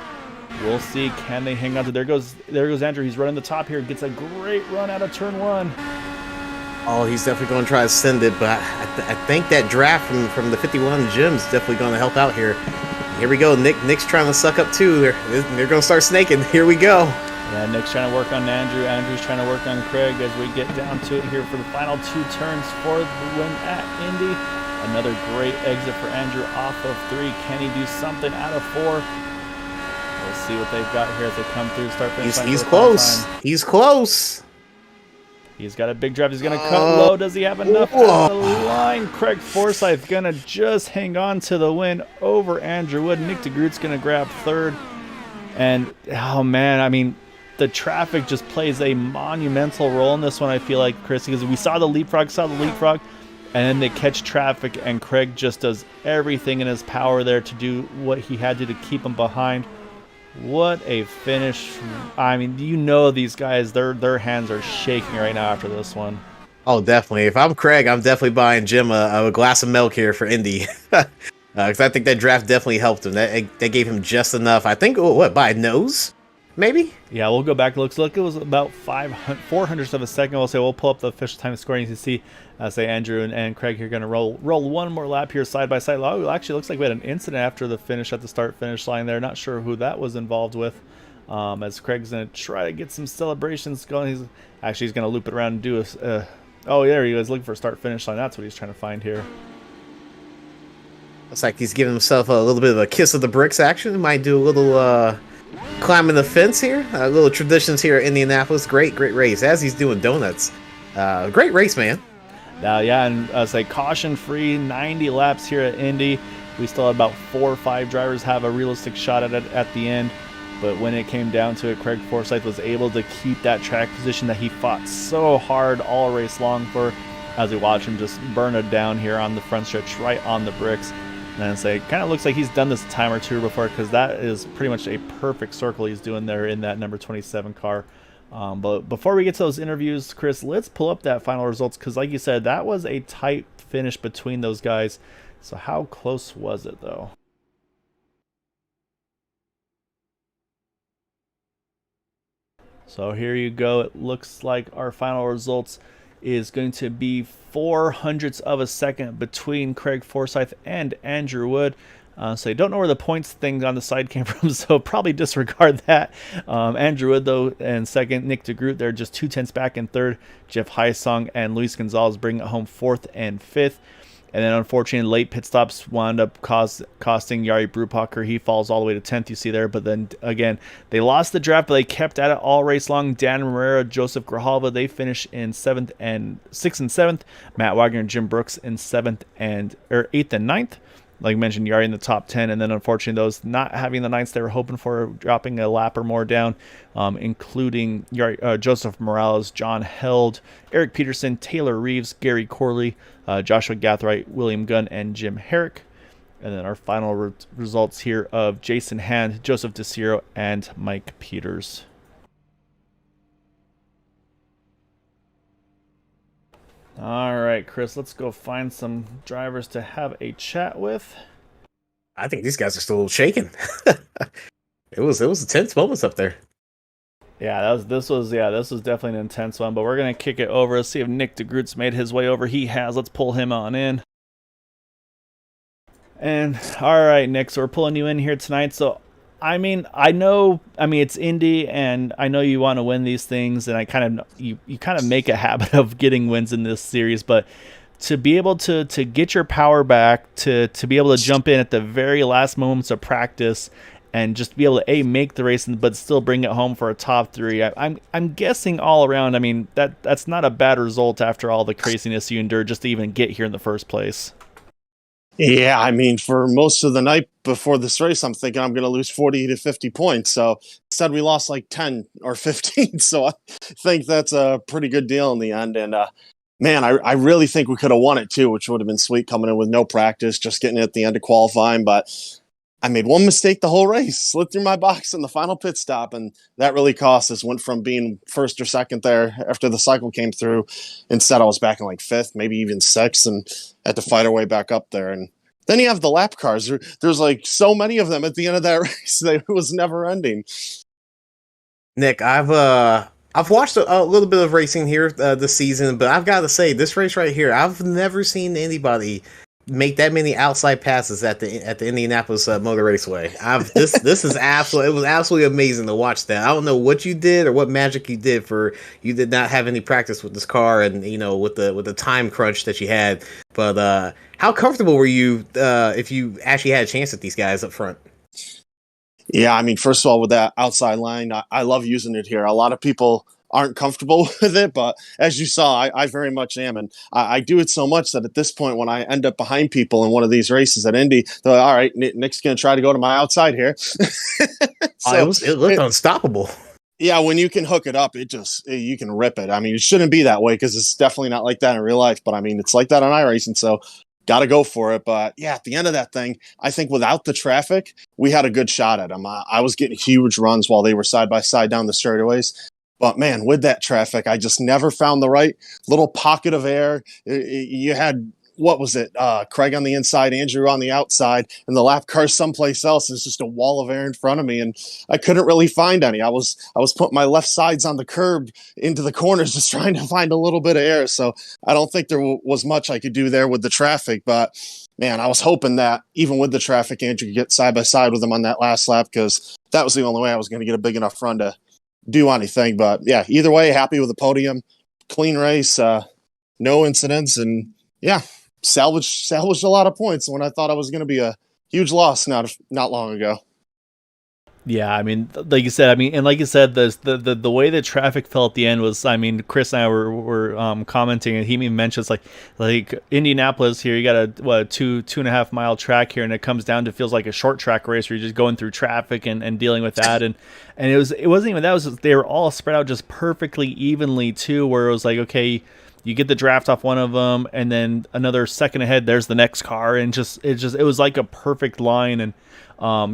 We'll see, can they hang on to? There goes Andrew. He's running the top here. Gets a great run out of turn 1. Oh, he's definitely going to try to send it, but I think that draft from the 51 Jim's definitely going to help out here. Here we go. Nick's trying to suck up too. They're going to start snaking. Here we go. Yeah, Nick's trying to work on Andrew. Andrew's trying to work on Craig as we get down to it here for the final 2 turns for the win at Indy. Another great exit for Andrew off of 3. Can he do something out of 4? We'll see what they've got here as they come through. Start finishing. He's close. He's close. He's got a big drive. He's going to cut low. Does he have enough out of the line? Craig Forsyth going to just hang on to the win over Andrew Wood. Nick Degroot's going to grab 3rd. And, oh, man, I mean, the traffic just plays a monumental role in this one, I feel like, Chris, because we saw the leapfrog, and then they catch traffic, and Craig just does everything in his power there to do what he had to keep him behind. What a finish. I mean, you know these guys, their hands are shaking right now after this one. Oh, definitely. If I'm Craig, I'm definitely buying Jim a glass of milk here for Indy. Because I think that draft definitely helped him. That gave him just enough. I think, by a nose? Maybe? Yeah, we'll go back. Looks like it was about 400ths of a second. We'll pull up the official time scoring. You can see, say Andrew and Craig here going to roll one more lap here side by side. Oh, actually, looks like we had an incident after the finish at the start-finish line there. Not sure who that was involved with. As Craig's going to try to get some celebrations going. He's going to loop it around and do a... oh, there he was looking for a start-finish line. That's what he's trying to find here. Looks like he's giving himself a little bit of a kiss of the bricks action. He might do a little... climbing the fence here. Little traditions here at Indianapolis. Great race. As he's doing donuts. Great race, man. Yeah, and say caution-free 90 laps here at Indy. We still have about 4 or 5 drivers have a realistic shot at it at the end. But when it came down to it, Craig Forsyth was able to keep that track position that he fought so hard all race long for, as we watch him just burn it down here on the front stretch right on the bricks. And then say, kind of looks like he's done this a time or two before, because that is pretty much a perfect circle he's doing there in that number 27 car. But before we get to those interviews, Chris, let's pull up that final results, because like you said, that was a tight finish between those guys. So how close was it, though? So here you go. It looks like our final results is going to be 0.04 of a second between Craig Forsyth and Andrew Wood. So you don't know where the points thing on the side came from, so probably disregard that. Andrew Wood, though, in second. Nick Degroot, they're just 0.2 back in third. Jeff Heisong and Luis Gonzalez bring it home fourth and fifth. And then, unfortunately, late pit stops wound up costing Jari Brupacher. He falls all the way to 10th, you see there. But then, again, they lost the draft, but they kept at it all race long. Dan Herrera, Joseph Grijalva, they finish in 6th and 7th. Matt Wagner and Jim Brooks in 8th and 9th. Like I mentioned, Jari in the top 10. And then, unfortunately, those not having the 9ths they were hoping for, dropping a lap or more down, including Joseph Morales, John Held, Eric Peterson, Taylor Reeves, Gary Corley, Joshua Gathright, William Gunn, and Jim Herrick. And then our final results here of Jason Hand, Joseph DeCiro, and Mike Peters. All right, Chris, let's go find some drivers to have a chat with. I think these guys are still shaking. It was a tense moments up there. Yeah, this was definitely an intense one, but we're gonna kick it over. Let's see if Nick Degroot's made his way over. He has. Let's pull him on in. And all right, Nick, so we're pulling you in here tonight. So I mean, it's Indy, and I know you want to win these things, and you kind of make a habit of getting wins in this series, but to be able to get your power back, to be able to jump in at the very last moments of practice, and just be able to make the race, but still bring it home for a top 3. I'm guessing all around. I mean, that's not a bad result after all the craziness you endured just to even get here in the first place. Yeah, I mean, for most of the night before this race, I'm thinking I'm going to lose 40 to 50 points. So instead, we lost like 10 or 15. So I think that's a pretty good deal in the end. And man, I really think we could have won it too, which would have been sweet, coming in with no practice, just getting it at the end of qualifying. But I made one mistake the whole race, slid through my box in the final pit stop, and that really cost us. Went from being first or second there after the cycle came through. Instead, I was back in like 5th, maybe even 6th, and had to fight our way back up there. And then you have the lap cars. There's like so many of them at the end of that race that it was never ending. Nick, I've watched a little bit of racing here this season, but I've got to say, this race right here, I've never seen anybody make that many outside passes at the Indianapolis Motor Raceway. This is absolutely, it was absolutely amazing to watch that. I don't know what you did or what magic you did you did not have any practice with this car, and with the time crunch that you had. But how comfortable were you if you actually had a chance at these guys up front? Yeah, I mean, first of all, with that outside line, I love using it here. A lot of people aren't comfortable with it, but as you saw, I very much am. And I do it so much that at this point, when I end up behind people in one of these races at Indy, they're like, all right, Nick's going to try to go to my outside here. It looked unstoppable. Yeah, when you can hook it up, you can rip it. I mean, it shouldn't be that way, because it's definitely not like that in real life. But I mean, it's like that on iRacing, so got to go for it. But yeah, at the end of that thing, I think without the traffic, we had a good shot at them. I was getting huge runs while they were side by side down the straightaways. But man, with that traffic, I just never found the right little pocket of air. You had, what was it? Craig on the inside, Andrew on the outside, and the lap car someplace else. There's just a wall of air in front of me, and I couldn't really find any. I was putting my left sides on the curb into the corners, just trying to find a little bit of air. So I don't think there was much I could do there with the traffic. But man, I was hoping that even with the traffic, Andrew could get side by side with him on that last lap, because that was the only way I was going to get a big enough run to do anything. But yeah, either way, happy with the podium, clean race, no incidents, and yeah, salvaged a lot of points when I thought I was going to be a huge loss not long ago. Yeah, I mean, like you said, I mean, and like you said, the way the traffic fell at the end was, I mean, Chris and I were commenting, and he even mentions like Indianapolis here, you got a what 2.5 mile track here, and it comes down to feels like a short track race where you're just going through traffic and dealing with that, and it wasn't even that, it was they were all spread out just perfectly evenly too, where it was like, okay, you get the draft off one of them, and then another second ahead, there's the next car, and it was like a perfect line. And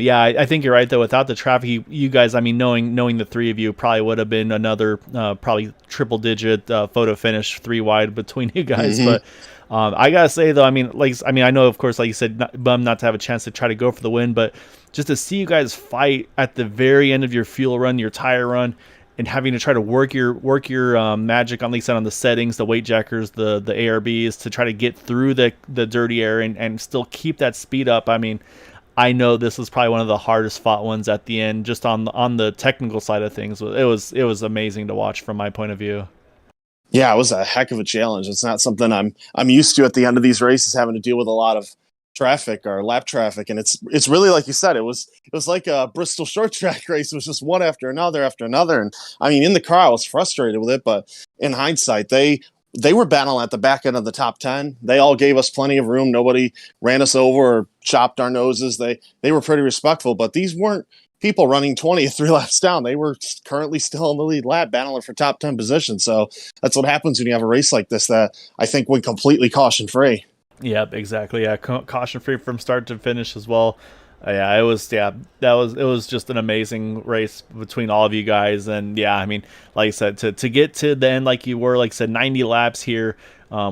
yeah, I think you're right though. Without the traffic, you guys, I mean, knowing the three of you, probably would have been another probably triple digit photo finish 3 wide between you guys. Hmm. But I gotta say though, I mean, I know of course, like you said, bummed not to have a chance to try to go for the win, but just to see you guys fight at the very end of your fuel run, your tire run, and having to try to work your magic on, at least on the settings, the weight jackers, the ARBs, to try to get through the dirty air and still keep that speed up. I mean, I know this was probably one of the hardest fought ones at the end, just on the technical side of things. It was amazing to watch from my point of view. Yeah, it was a heck of a challenge. It's not something I'm used to at the end of these races, having to deal with a lot of traffic or lap traffic, and it's really like you said, it was like a Bristol short track race. It was just one after another, and I mean, in the car I was frustrated with it, but in hindsight, they were battling at the back end of the top 10. They all gave us plenty of room. Nobody ran us over or chopped our noses. They were pretty respectful, but these weren't people running 20 3 laps down. They were currently still in the lead lap battling for top 10 position. So that's what happens when you have a race like this that I think went completely caution free. Yep, exactly. Yeah, caution free from start to finish as well. Yeah, it was. Yeah, it was just an amazing race between all of you guys, and yeah, I mean, like I said, to get to the end like you were, like I said, 90 laps here,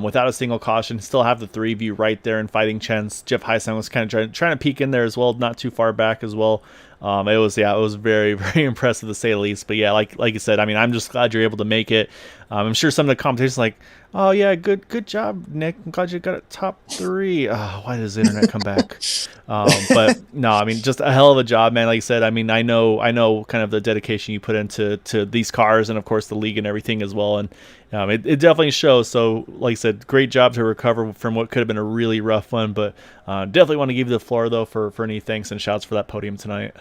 without a single caution, still have the three of you right there in fighting chance. Jeff Heisen was kind of trying to peek in there as well, not too far back as well. It was very very impressive to say the least. But yeah, like you said, I mean, I'm just glad you're able to make it. I'm sure some of the competitions like, oh yeah, good job, Nick. I'm glad you got it top three. Oh, why does the internet come back? But no, I mean, just a hell of a job, man. Like I said, I mean, I know kind of the dedication you put into these cars, and of course the league and everything as well. And it definitely shows. So, like I said, great job to recover from what could have been a really rough one. But definitely want to give you the floor though for any thanks and shouts for that podium tonight.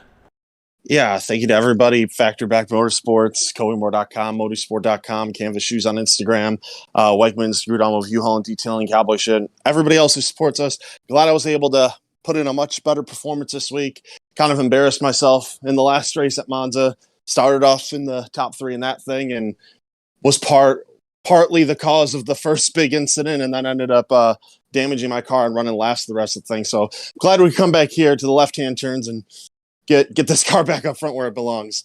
Yeah, thank you to everybody. Factorback Motorsports, Coimore.com, Motorsport.com, Canvas Shoes on Instagram, Wegmans, Degroot Automotive, U-Haul and Detailing, Cowboy Shit. Everybody else who supports us. Glad I was able to put in a much better performance this week. Kind of embarrassed myself in the last race at Monza. Started off in the top 3 in that thing and was partly the cause of the first big incident, and then ended up damaging my car and running last the rest of the thing. So glad we come back here to the left-hand turns and get this car back up front where it belongs.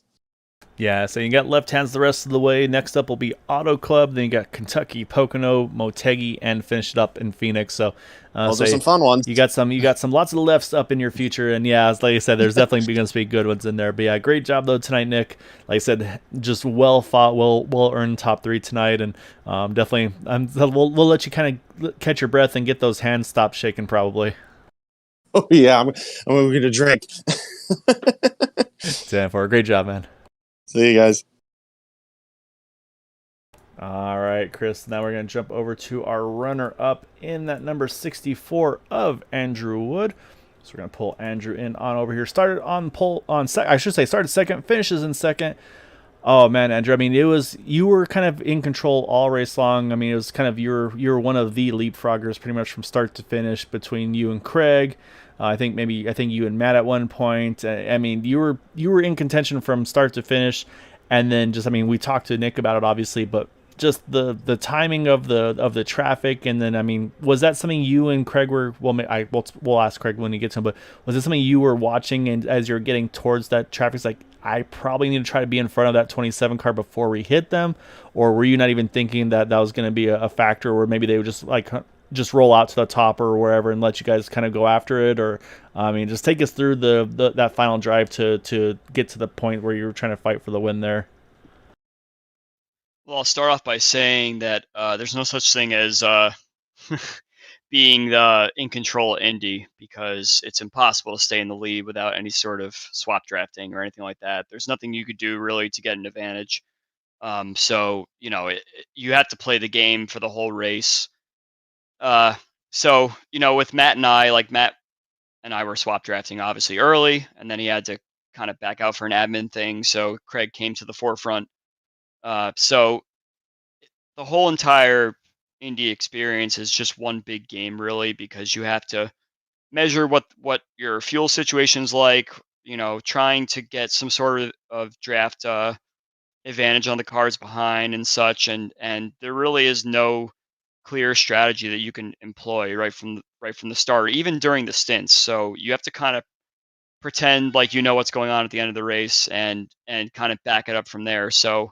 Yeah, so you got left hands the rest of the way. Next up will be Auto Club. Then you got Kentucky, Pocono, Motegi, and finish it up in Phoenix. So Those are some fun ones. You got some lots of lefts up in your future, and yeah, like I said, there's definitely going to be good ones in there. But yeah, great job though tonight, Nick. Like I said, just well fought, well earned top 3 tonight, and definitely we'll let you kind of catch your breath and get those hands stop shaking probably. Oh yeah, I'm going to drink. Stand for great job, man. See you guys. All right, Chris. Now we're going to jump over to our runner-up in that number 64 of Andrew Wood. So we're going to pull Andrew in on over here. Started second, finishes in second. Oh man, Andrew. I mean, you were kind of in control all race long. I mean, it was kind of you were one of the leapfroggers pretty much from start to finish between you and Craig. I think you and Matt at one point. I mean, you were in contention from start to finish, and then just, I mean, we talked to Nick about it obviously, but just the timing of the traffic, and then, I mean, was that something you and Craig were? Well, we'll ask Craig when he gets him, but was it something you were watching, and as you're getting towards that traffic, it's like, I probably need to try to be in front of that 27 car before we hit them, or were you not even thinking that was going to be a factor, or maybe they would just roll out to the top or wherever and let you guys kind of go after it? Or I mean, just take us through that final drive to get to the point where you were trying to fight for the win there. Well, I'll start off by saying that there's no such thing as being in control of Indy, because it's impossible to stay in the lead without any sort of swap drafting or anything like that. There's nothing you could do really to get an advantage. So, you have to play the game for the whole race. So, with Matt and I, like Matt and I were swap drafting obviously early, and then he had to kind of back out for an admin thing. So Craig came to the forefront. So the whole entire Indy experience is just one big game, really, because you have to measure what your fuel situation's like. Trying to get some sort of draft advantage on the cars behind and such, and there really is no clear strategy that you can employ right from the start, even during the stints. So you have to kind of pretend like you know what's going on at the end of the race and kind of back it up from there. So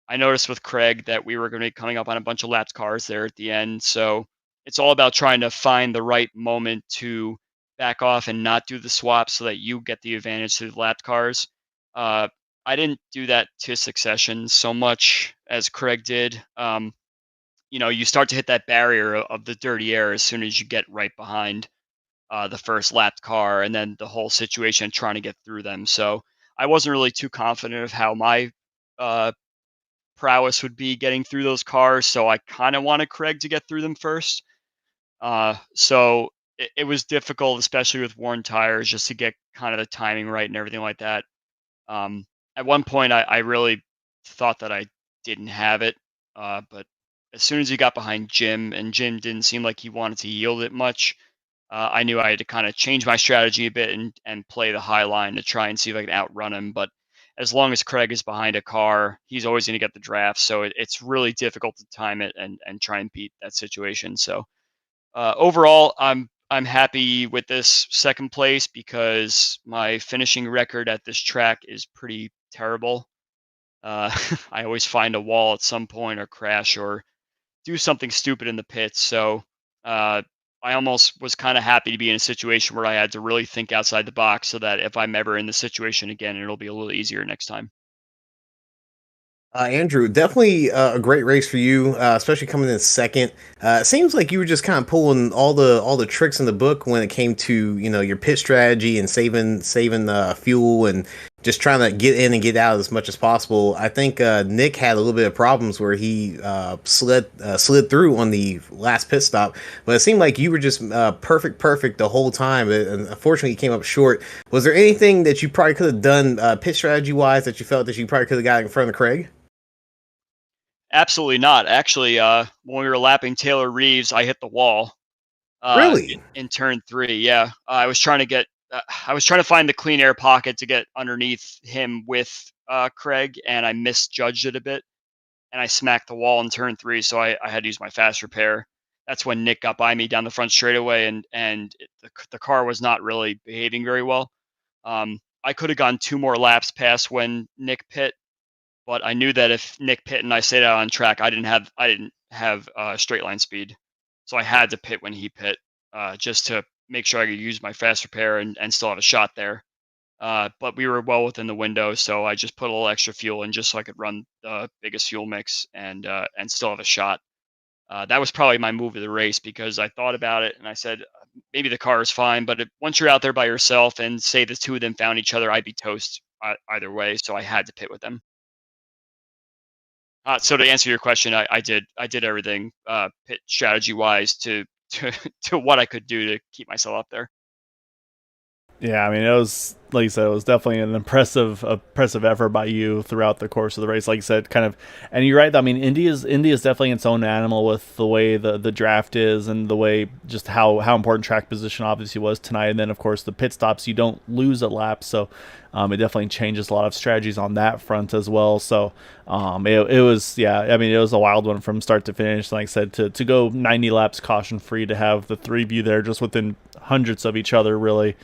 I noticed with Craig that we were going to be coming up on a bunch of lapped cars there at the end. So it's all about trying to find the right moment to back off and not do the swap so that you get the advantage to the lapped cars. Uh, I didn't do that to succession so much as Craig did. You start to hit that barrier of the dirty air as soon as you get right behind the first lapped car, and then the whole situation trying to get through them. So I wasn't really too confident of how my uh, prowess would be getting through those cars. So I kind of wanted Craig to get through them first. So it was difficult, especially with worn tires, just to get kind of the timing right and everything like that. At one point, I really thought that I didn't have it, but as soon as he got behind Jim, and Jim didn't seem like he wanted to yield it much, I knew I had to kind of change my strategy a bit and play the high line to try and see if I can outrun him. But as long as Craig is behind a car, he's always going to get the draft. So it's really difficult to time it and try and beat that situation. So overall, I'm happy with this second place because my finishing record at this track is pretty terrible. I always find a wall at some point or crash or do something stupid in the pits. So uh, I almost was kind of happy to be in a situation where I had to really think outside the box so that if I'm ever in the situation again, it'll be a little easier next time. Andrew, definitely a great race for you, especially coming in second. It seems like you were just kind of pulling all the tricks in the book when it came to your pit strategy and saving fuel and just trying to get in and get out as much as possible. I think Nick had a little bit of problems where he slid through on the last pit stop, but it seemed like you were just perfect the whole time. And unfortunately, you came up short. Was there anything that you probably could have done pit strategy wise that you felt that you probably could have got in front of Craig? Absolutely not. Actually, when we were lapping Taylor Reeves, I hit the wall Really? in turn three. Yeah, I was trying to find the clean air pocket to get underneath him with Craig, and I misjudged it a bit, and I smacked the wall in turn three. So I had to use my fast repair. That's when Nick got by me down the front straightaway, and the car was not really behaving very well. I could have gone two more laps past when Nick pit, but I knew that if Nick pit and I stayed out on track, I didn't have straight line speed, so I had to pit when he pit, just to make sure I could use my fast repair and still have a shot there. But we were well within the window, so I just put a little extra fuel in just so I could run the biggest fuel mix and still have a shot. That was probably my move of the race because I thought about it and I said maybe the car is fine, but once you're out there by yourself and say the two of them found each other, I'd be toast either way. So I had to pit with them. So to answer your question, I did everything pit strategy wise to to what I could do to keep myself up there. Yeah, I mean, it was like you said, it was definitely an impressive effort by you throughout the course of the race. Like you said, kind of, and you're right. I mean, Indy is definitely its own animal with the way the draft is and the way just how important track position obviously was tonight. And then of course the pit stops, you don't lose a lap, so it definitely changes a lot of strategies on that front as well. So it was, yeah, I mean, it was a wild one from start to finish. Like I said, to go 90 laps caution free, to have the three of you there just within hundreds of each other, really.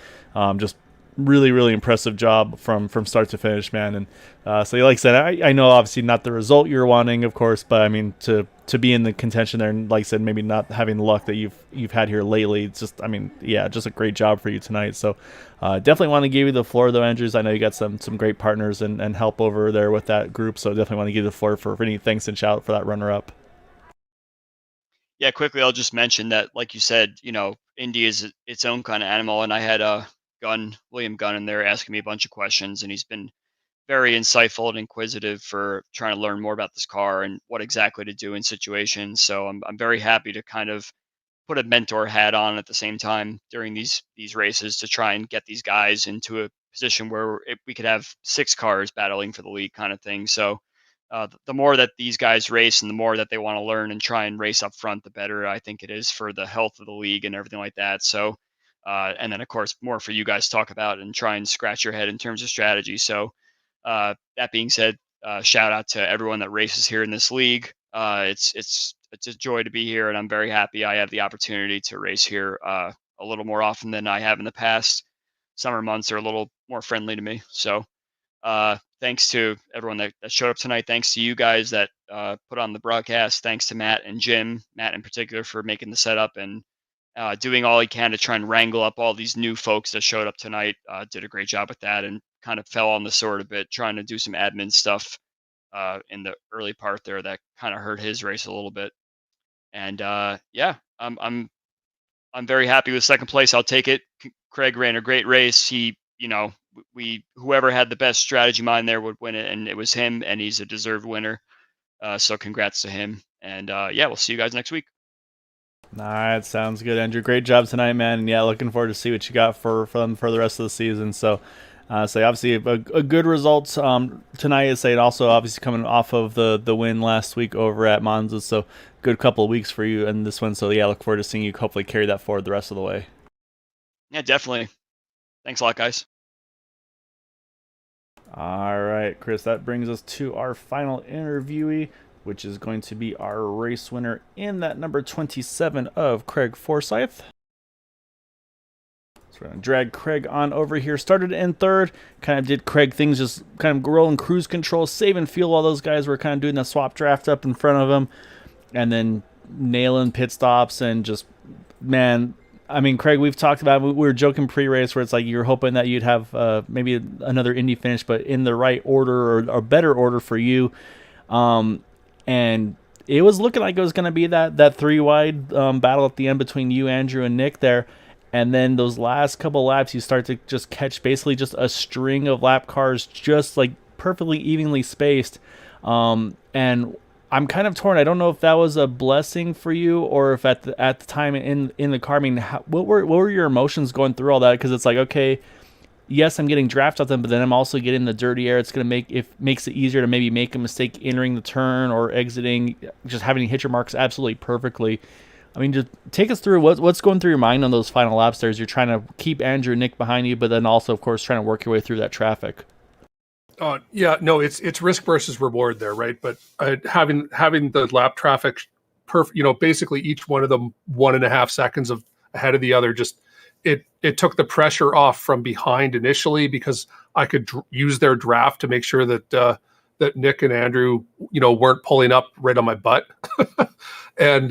Just really impressive job from start to finish, man. And so like I said, I know obviously not the result you're wanting, of course, but I mean to be in the contention there, and like I said, maybe not having the luck that you've had here lately. It's just, I mean, yeah, just a great job for you tonight. So definitely want to give you the floor though, Andrews. I know you got some great partners and help over there with that group, so definitely want to give you the floor for any thanks and shout for that runner up. Yeah, quickly, I'll just mention that, like you said, Indy is its own kind of animal, and I had William Gunn, in there asking me a bunch of questions, and he's been very insightful and inquisitive for trying to learn more about this car and what exactly to do in situations. So I'm very happy to kind of put a mentor hat on at the same time during these races to try and get these guys into position where we could have 6 cars battling for the lead kind of thing. So the more that these guys race and the more that they want to learn and try and race up front, the better I think it is for the health of the league and everything like that. So, and then of course more for you guys to talk about and try and scratch your head in terms of strategy. So that being said, shout out to everyone that races here in this league. It's a joy to be here, and I'm very happy I have the opportunity to race here a little more often than I have in the past. Summer months are a little more friendly to me. So thanks to everyone that showed up tonight. Thanks to you guys that put on the broadcast. Thanks to Matt and Jim, Matt in particular, for making the setup and doing all he can to try and wrangle up all these new folks that showed up tonight. Did a great job with that and kind of fell on the sword a bit, trying to do some admin stuff in the early part there that kind of hurt his race a little bit. And yeah, I'm very happy with second place. I'll take it. Craig ran a great race. He, whoever had the best strategy mind there would win it, and it was him, and he's a deserved winner. So congrats to him. And yeah, we'll see you guys next week. All right, sounds good, Andrew. Great job tonight, man. And yeah, looking forward to see what you got for them for the rest of the season. So obviously a good result tonight. Is saying also obviously coming off of the win last week over at Monza. So good couple of weeks for you in this one. So yeah, look forward to seeing you hopefully carry that forward the rest of the way. Yeah, definitely. Thanks a lot, guys. All right, Chris, that brings us to our final interviewee, which is going to be our race winner in that number 27 of Craig Forsyth. So we're going to drag Craig on over here. Started in third, kind of did Craig things, just kind of rolling cruise control, saving fuel while those guys were kind of doing the swap draft up in front of him, and then nailing pit stops and just, man, I mean, Craig, we've talked about, we were joking pre-race where it's like you're hoping that you'd have maybe another Indy finish, but in the right order or better order for you. And it was looking like it was going to be that three-wide battle at the end between you, Andrew, and Nick there. And then those last couple laps, you start to just catch basically just a string of lap cars just like perfectly evenly spaced. And I'm kind of torn. I don't know if that was a blessing for you or if at the time in the car, I mean, what were your emotions going through all that? Because it's like, okay, yes, I'm getting draft off them, but then I'm also getting the dirty air. It's going to makes it easier to maybe make a mistake entering the turn or exiting, just having to hit your marks absolutely perfectly. I mean, just take us through what's going through your mind on those final laps there as you're trying to keep Andrew and Nick behind you, but then also, of course, trying to work your way through that traffic. Yeah, no, it's risk versus reward there, right? But having the lap traffic, basically each one of them 1.5 seconds ahead of the other, just it took the pressure off from behind initially because I could use their draft to make sure that Nick and Andrew, weren't pulling up right on my butt, and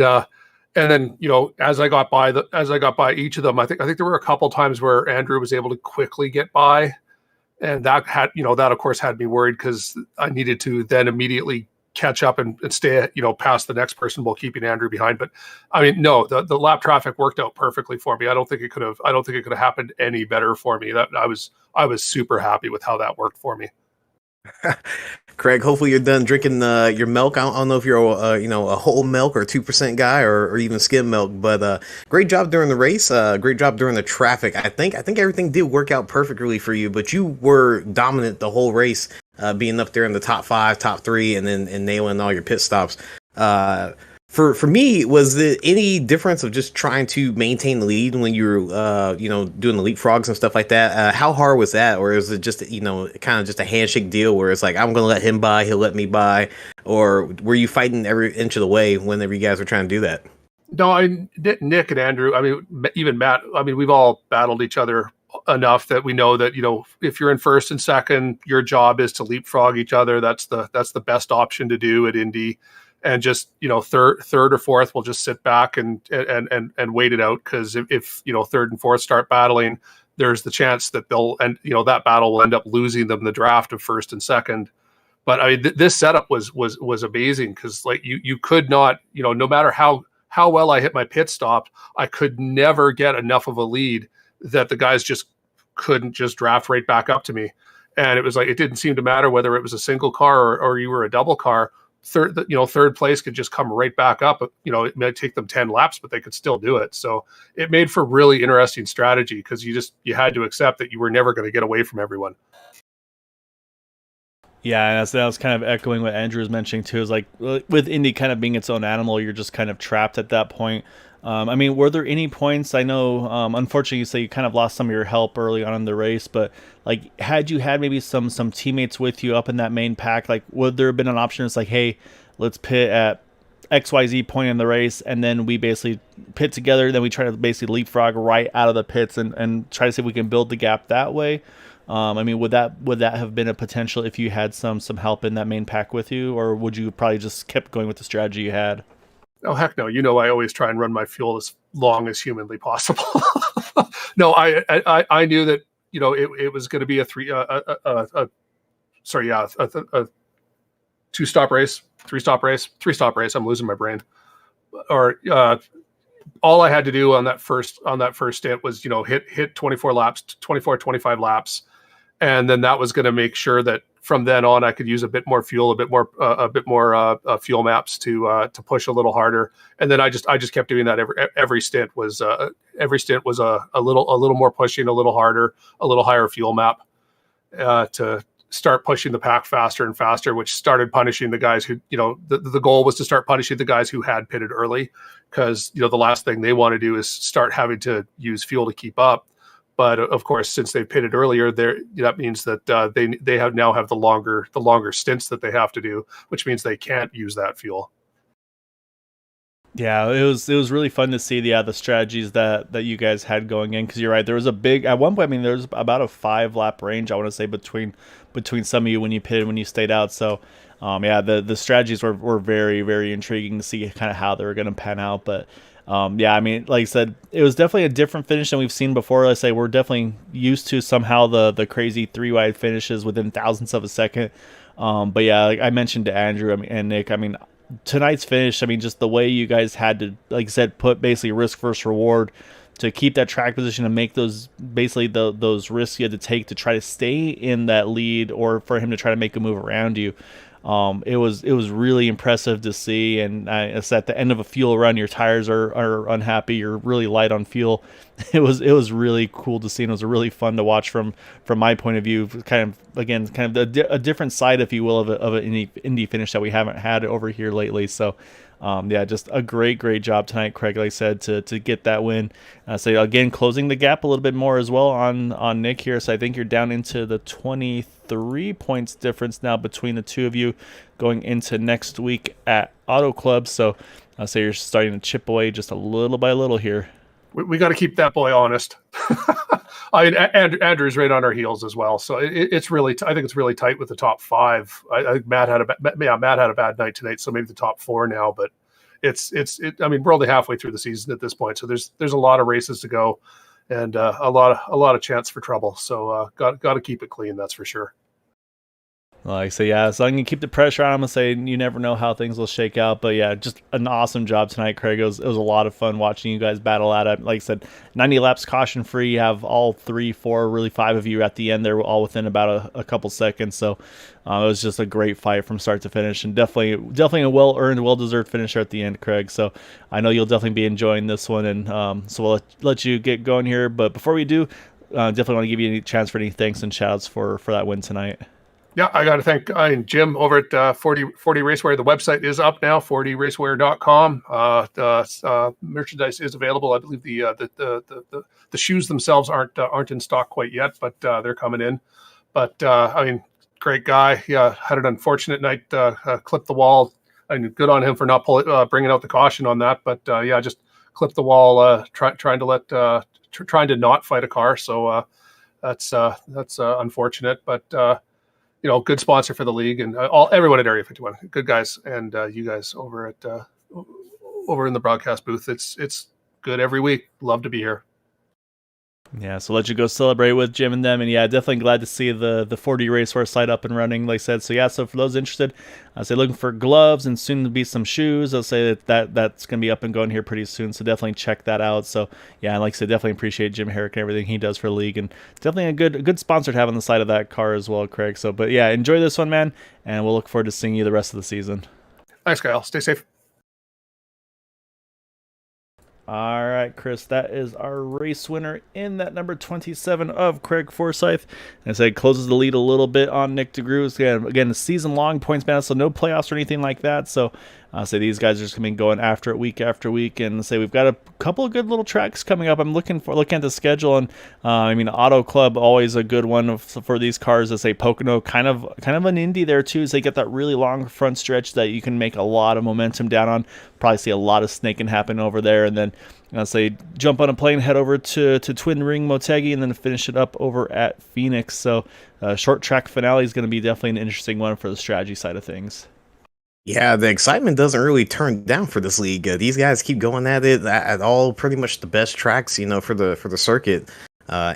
then as I got by each of them, I think there were a couple times where Andrew was able to quickly get by. And that that of course had me worried because I needed to then immediately catch up and stay, past the next person while keeping Andrew behind. But I mean, no, the lap traffic worked out perfectly for me. I don't think it could have happened any better for me. That I was super happy with how that worked for me. Craig, hopefully you're done drinking your milk. I don't know if you're a whole milk or 2% guy or even skim milk, but great job during the race. Great job during the traffic. I think everything did work out perfectly for you, but you were dominant the whole race, being up there in the top 5, top 3, and then nailing all your pit stops. For me, was there any difference of just trying to maintain the lead when you were, doing the leapfrogs and stuff like that? How hard was that? Or is it just, kind of just a handshake deal where it's like, I'm going to let him by, he'll let me by? Or were you fighting every inch of the way whenever you guys were trying to do that? No, Nick and Andrew, I mean, even Matt, I mean, we've all battled each other enough that we know that, if you're in first and second, your job is to leapfrog each other. That's the best option to do at Indy. And just, third or fourth, we'll just sit back and wait it out. Because if third and fourth start battling, there's the chance that that battle will end up losing them the draft of first and second. But I mean, this setup was amazing because like you could not, no matter how well I hit my pit stop, I could never get enough of a lead that the guys just couldn't just draft right back up to me. And it was like, it didn't seem to matter whether it was a single car or you were a double car. third place could just come right back up. It might take them 10 laps, but they could still do it. So it made for really interesting strategy, because you had to accept that you were never going to get away from everyone. Yeah, and that was kind of echoing what Andrew was mentioning too. Is like with Indy kind of being its own animal, you're just kind of trapped at that point. I mean, were there any points? I know, unfortunately, you say you kind of lost some of your help early on in the race, but like, had you had maybe some teammates with you up in that main pack, like, would there have been an option? It's like, hey, let's pit at XYZ point in the race, and then we basically pit together. Then we try to basically leapfrog right out of the pits and try to see if we can build the gap that way. I mean, would that have been a potential if you had some help in that main pack with you, or would you probably just kept going with the strategy you had? Oh, heck no. I always try and run my fuel as long as humanly possible. No, I knew that, it was going to be a two-stop race, three-stop race. I'm losing my brain. Or all I had to do on that first stint was, hit 24 laps, 25 laps. And then that was going to make sure that from then on I could use a bit more fuel, a bit more fuel maps to push a little harder. And then I just kept doing that. Every stint was a little more pushing, a little harder, a little higher fuel map to start pushing the pack faster and faster, which started punishing the guys who, the goal was to start punishing the guys who had pitted early, because the last thing they want to do is start having to use fuel to keep up. But of course, since they pitted earlier, that means that they now have the longer stints that they have to do, which means they can't use that fuel. Yeah, it was really fun to see the strategies that you guys had going in, because you're right, there was at one point, I mean, there was about a 5-lap range, I want to say, between some of you when you pitted, when you stayed out. So the strategies were very, very intriguing to see kind of how they were going to pan out. But I mean, like I said, it was definitely a different finish than we've seen before. I say we're definitely used to somehow the crazy 3-wide finishes within thousandths of a second. But yeah, like I mentioned to Andrew and Nick, I mean, tonight's finish, I mean, just the way you guys had to, like I said, put basically risk versus reward to keep that track position and make those basically those risks you had to take to try to stay in that lead, or for him to try to make a move around you. It was really impressive to see, and it's at the end of a fuel run, your tires are unhappy, you're really light on fuel. It was really cool to see, and it was really fun to watch from my point of view. Kind of a different side, if you will, of an Indy finish that we haven't had over here lately. So just a great job tonight, Craig, like I said, to get that win. So again, closing the gap a little bit more as well on Nick here. So I think you're down into the 23 points difference now between the two of you going into next week at Auto Club. So I'll say you're starting to chip away just a little by little here. We got to keep that boy honest. I mean, Andrew's right on our heels as well. So it's really, I think it's really tight with the top 5. I think Matt had a bad night tonight, so maybe the top 4 now. But it's I mean, we're only halfway through the season at this point, so there's a lot of races to go, and a lot of chance for trouble. So got to keep it clean, that's for sure. Like I say, so I'm going to keep the pressure on. I'm going to say you never know how things will shake out. But yeah, just an awesome job tonight, Craig. It was a lot of fun watching you guys battle at it. Like I said, 90 laps caution free. You have all 3, 4, really 5 of you at the end. They were all within about a couple seconds. So it was just a great fight from start to finish, and definitely a well-earned, well-deserved finisher at the end, Craig. So I know you'll definitely be enjoying this one. And so we'll let you get going here. But before we do, definitely want to give you any chance for any thanks and shouts for that win tonight. Yeah, I got to thank Jim over at 40 Racewear. The website is up now, 40racewear.com. Merchandise is available. I believe the shoes themselves aren't in stock quite yet, but they're coming in. But I mean, great guy. Yeah, had an unfortunate night. Clipped the wall. I mean, good on him for not bringing out the caution on that. But just clipped the wall. Trying to not fight a car. So that's unfortunate. But good sponsor for the league, and everyone at Area 51, good guys, and you guys over in the broadcast booth. It's good every week. Love to be here. Yeah, so let you go celebrate with Jim and them, and yeah, definitely glad to see the 40 Racewear site up and running, like I said. So yeah, so for those interested, I say looking for gloves and soon to be some shoes. I'll say that's gonna be up and going here pretty soon. So definitely check that out. So yeah, and like I said, definitely appreciate Jim Herrick and everything he does for the league, and definitely a good sponsor to have on the side of that car as well, Craig. So but yeah, enjoy this one, man, and we'll look forward to seeing you the rest of the season. Thanks, Kyle. Stay safe. All right, Chris, that is our race winner in that number 27 of Craig Forsyth. As I closes the lead a little bit on Nick Degroot. Again, a season-long points battle, so no playoffs or anything like that. So say these guys are just going to be going after it week after week, and say we've got a couple of good little tracks coming up. I'm looking at the schedule, and I mean, Auto Club always a good one for these cars. Say Pocono, kind of an Indy there too. So they get that really long front stretch that you can make a lot of momentum down on. Probably see a lot of snaking happen over there, and then say jump on a plane, head over to Twin Ring Motegi, and then finish it up over at Phoenix. So short track finale is going to be definitely an interesting one for the strategy side of things. Yeah, the excitement doesn't really turn down for this league. These guys keep going at it at all pretty much the best tracks, for the circuit.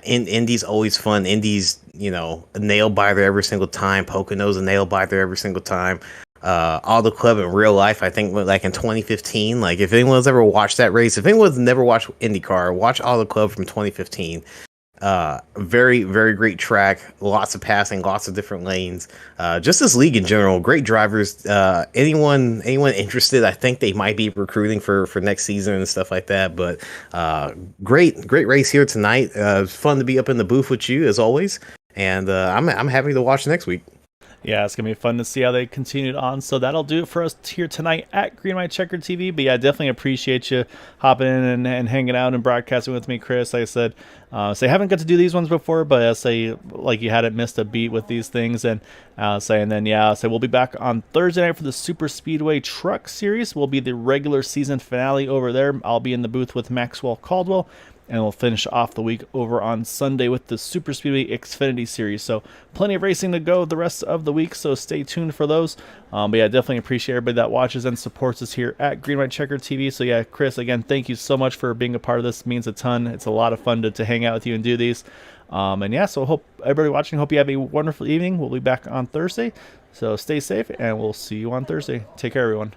Indy's always fun. Indy's, a nail biter every single time. Pocono's a nail biter every single time. Auto Club in real life, I think, like in 2015. Like, if anyone's ever watched that race, if anyone's never watched IndyCar, watch Auto Club from 2015. Very, very great track. Lots of passing, lots of different lanes. Just this league in general, great drivers. Anyone interested, I think they might be recruiting for next season and stuff like that. But great race here tonight. Fun to be up in the booth with you as always, and I'm happy to watch next week. Yeah, it's going to be fun to see how they continued on. So that'll do it for us here tonight at Green White Checker TV. But yeah, definitely appreciate you hopping in and hanging out and broadcasting with me, Chris. Like I said, I haven't got to do these ones before, but I say like you hadn't missed a beat with these things. And we'll be back on Thursday night for the Super Speedway Truck Series. Will be the regular season finale over there. I'll be in the booth with Maxwell Caldwell. And we'll finish off the week over on Sunday with the Super Speedway Xfinity Series. So plenty of racing to go the rest of the week, so stay tuned for those. But yeah, definitely appreciate everybody that watches and supports us here at Green White Checker TV. So yeah, Chris, again, thank you so much for being a part of this. It means a ton. It's a lot of fun to hang out with you and do these. So hope everybody watching, hope you have a wonderful evening. We'll be back on Thursday. So stay safe, and we'll see you on Thursday. Take care, everyone.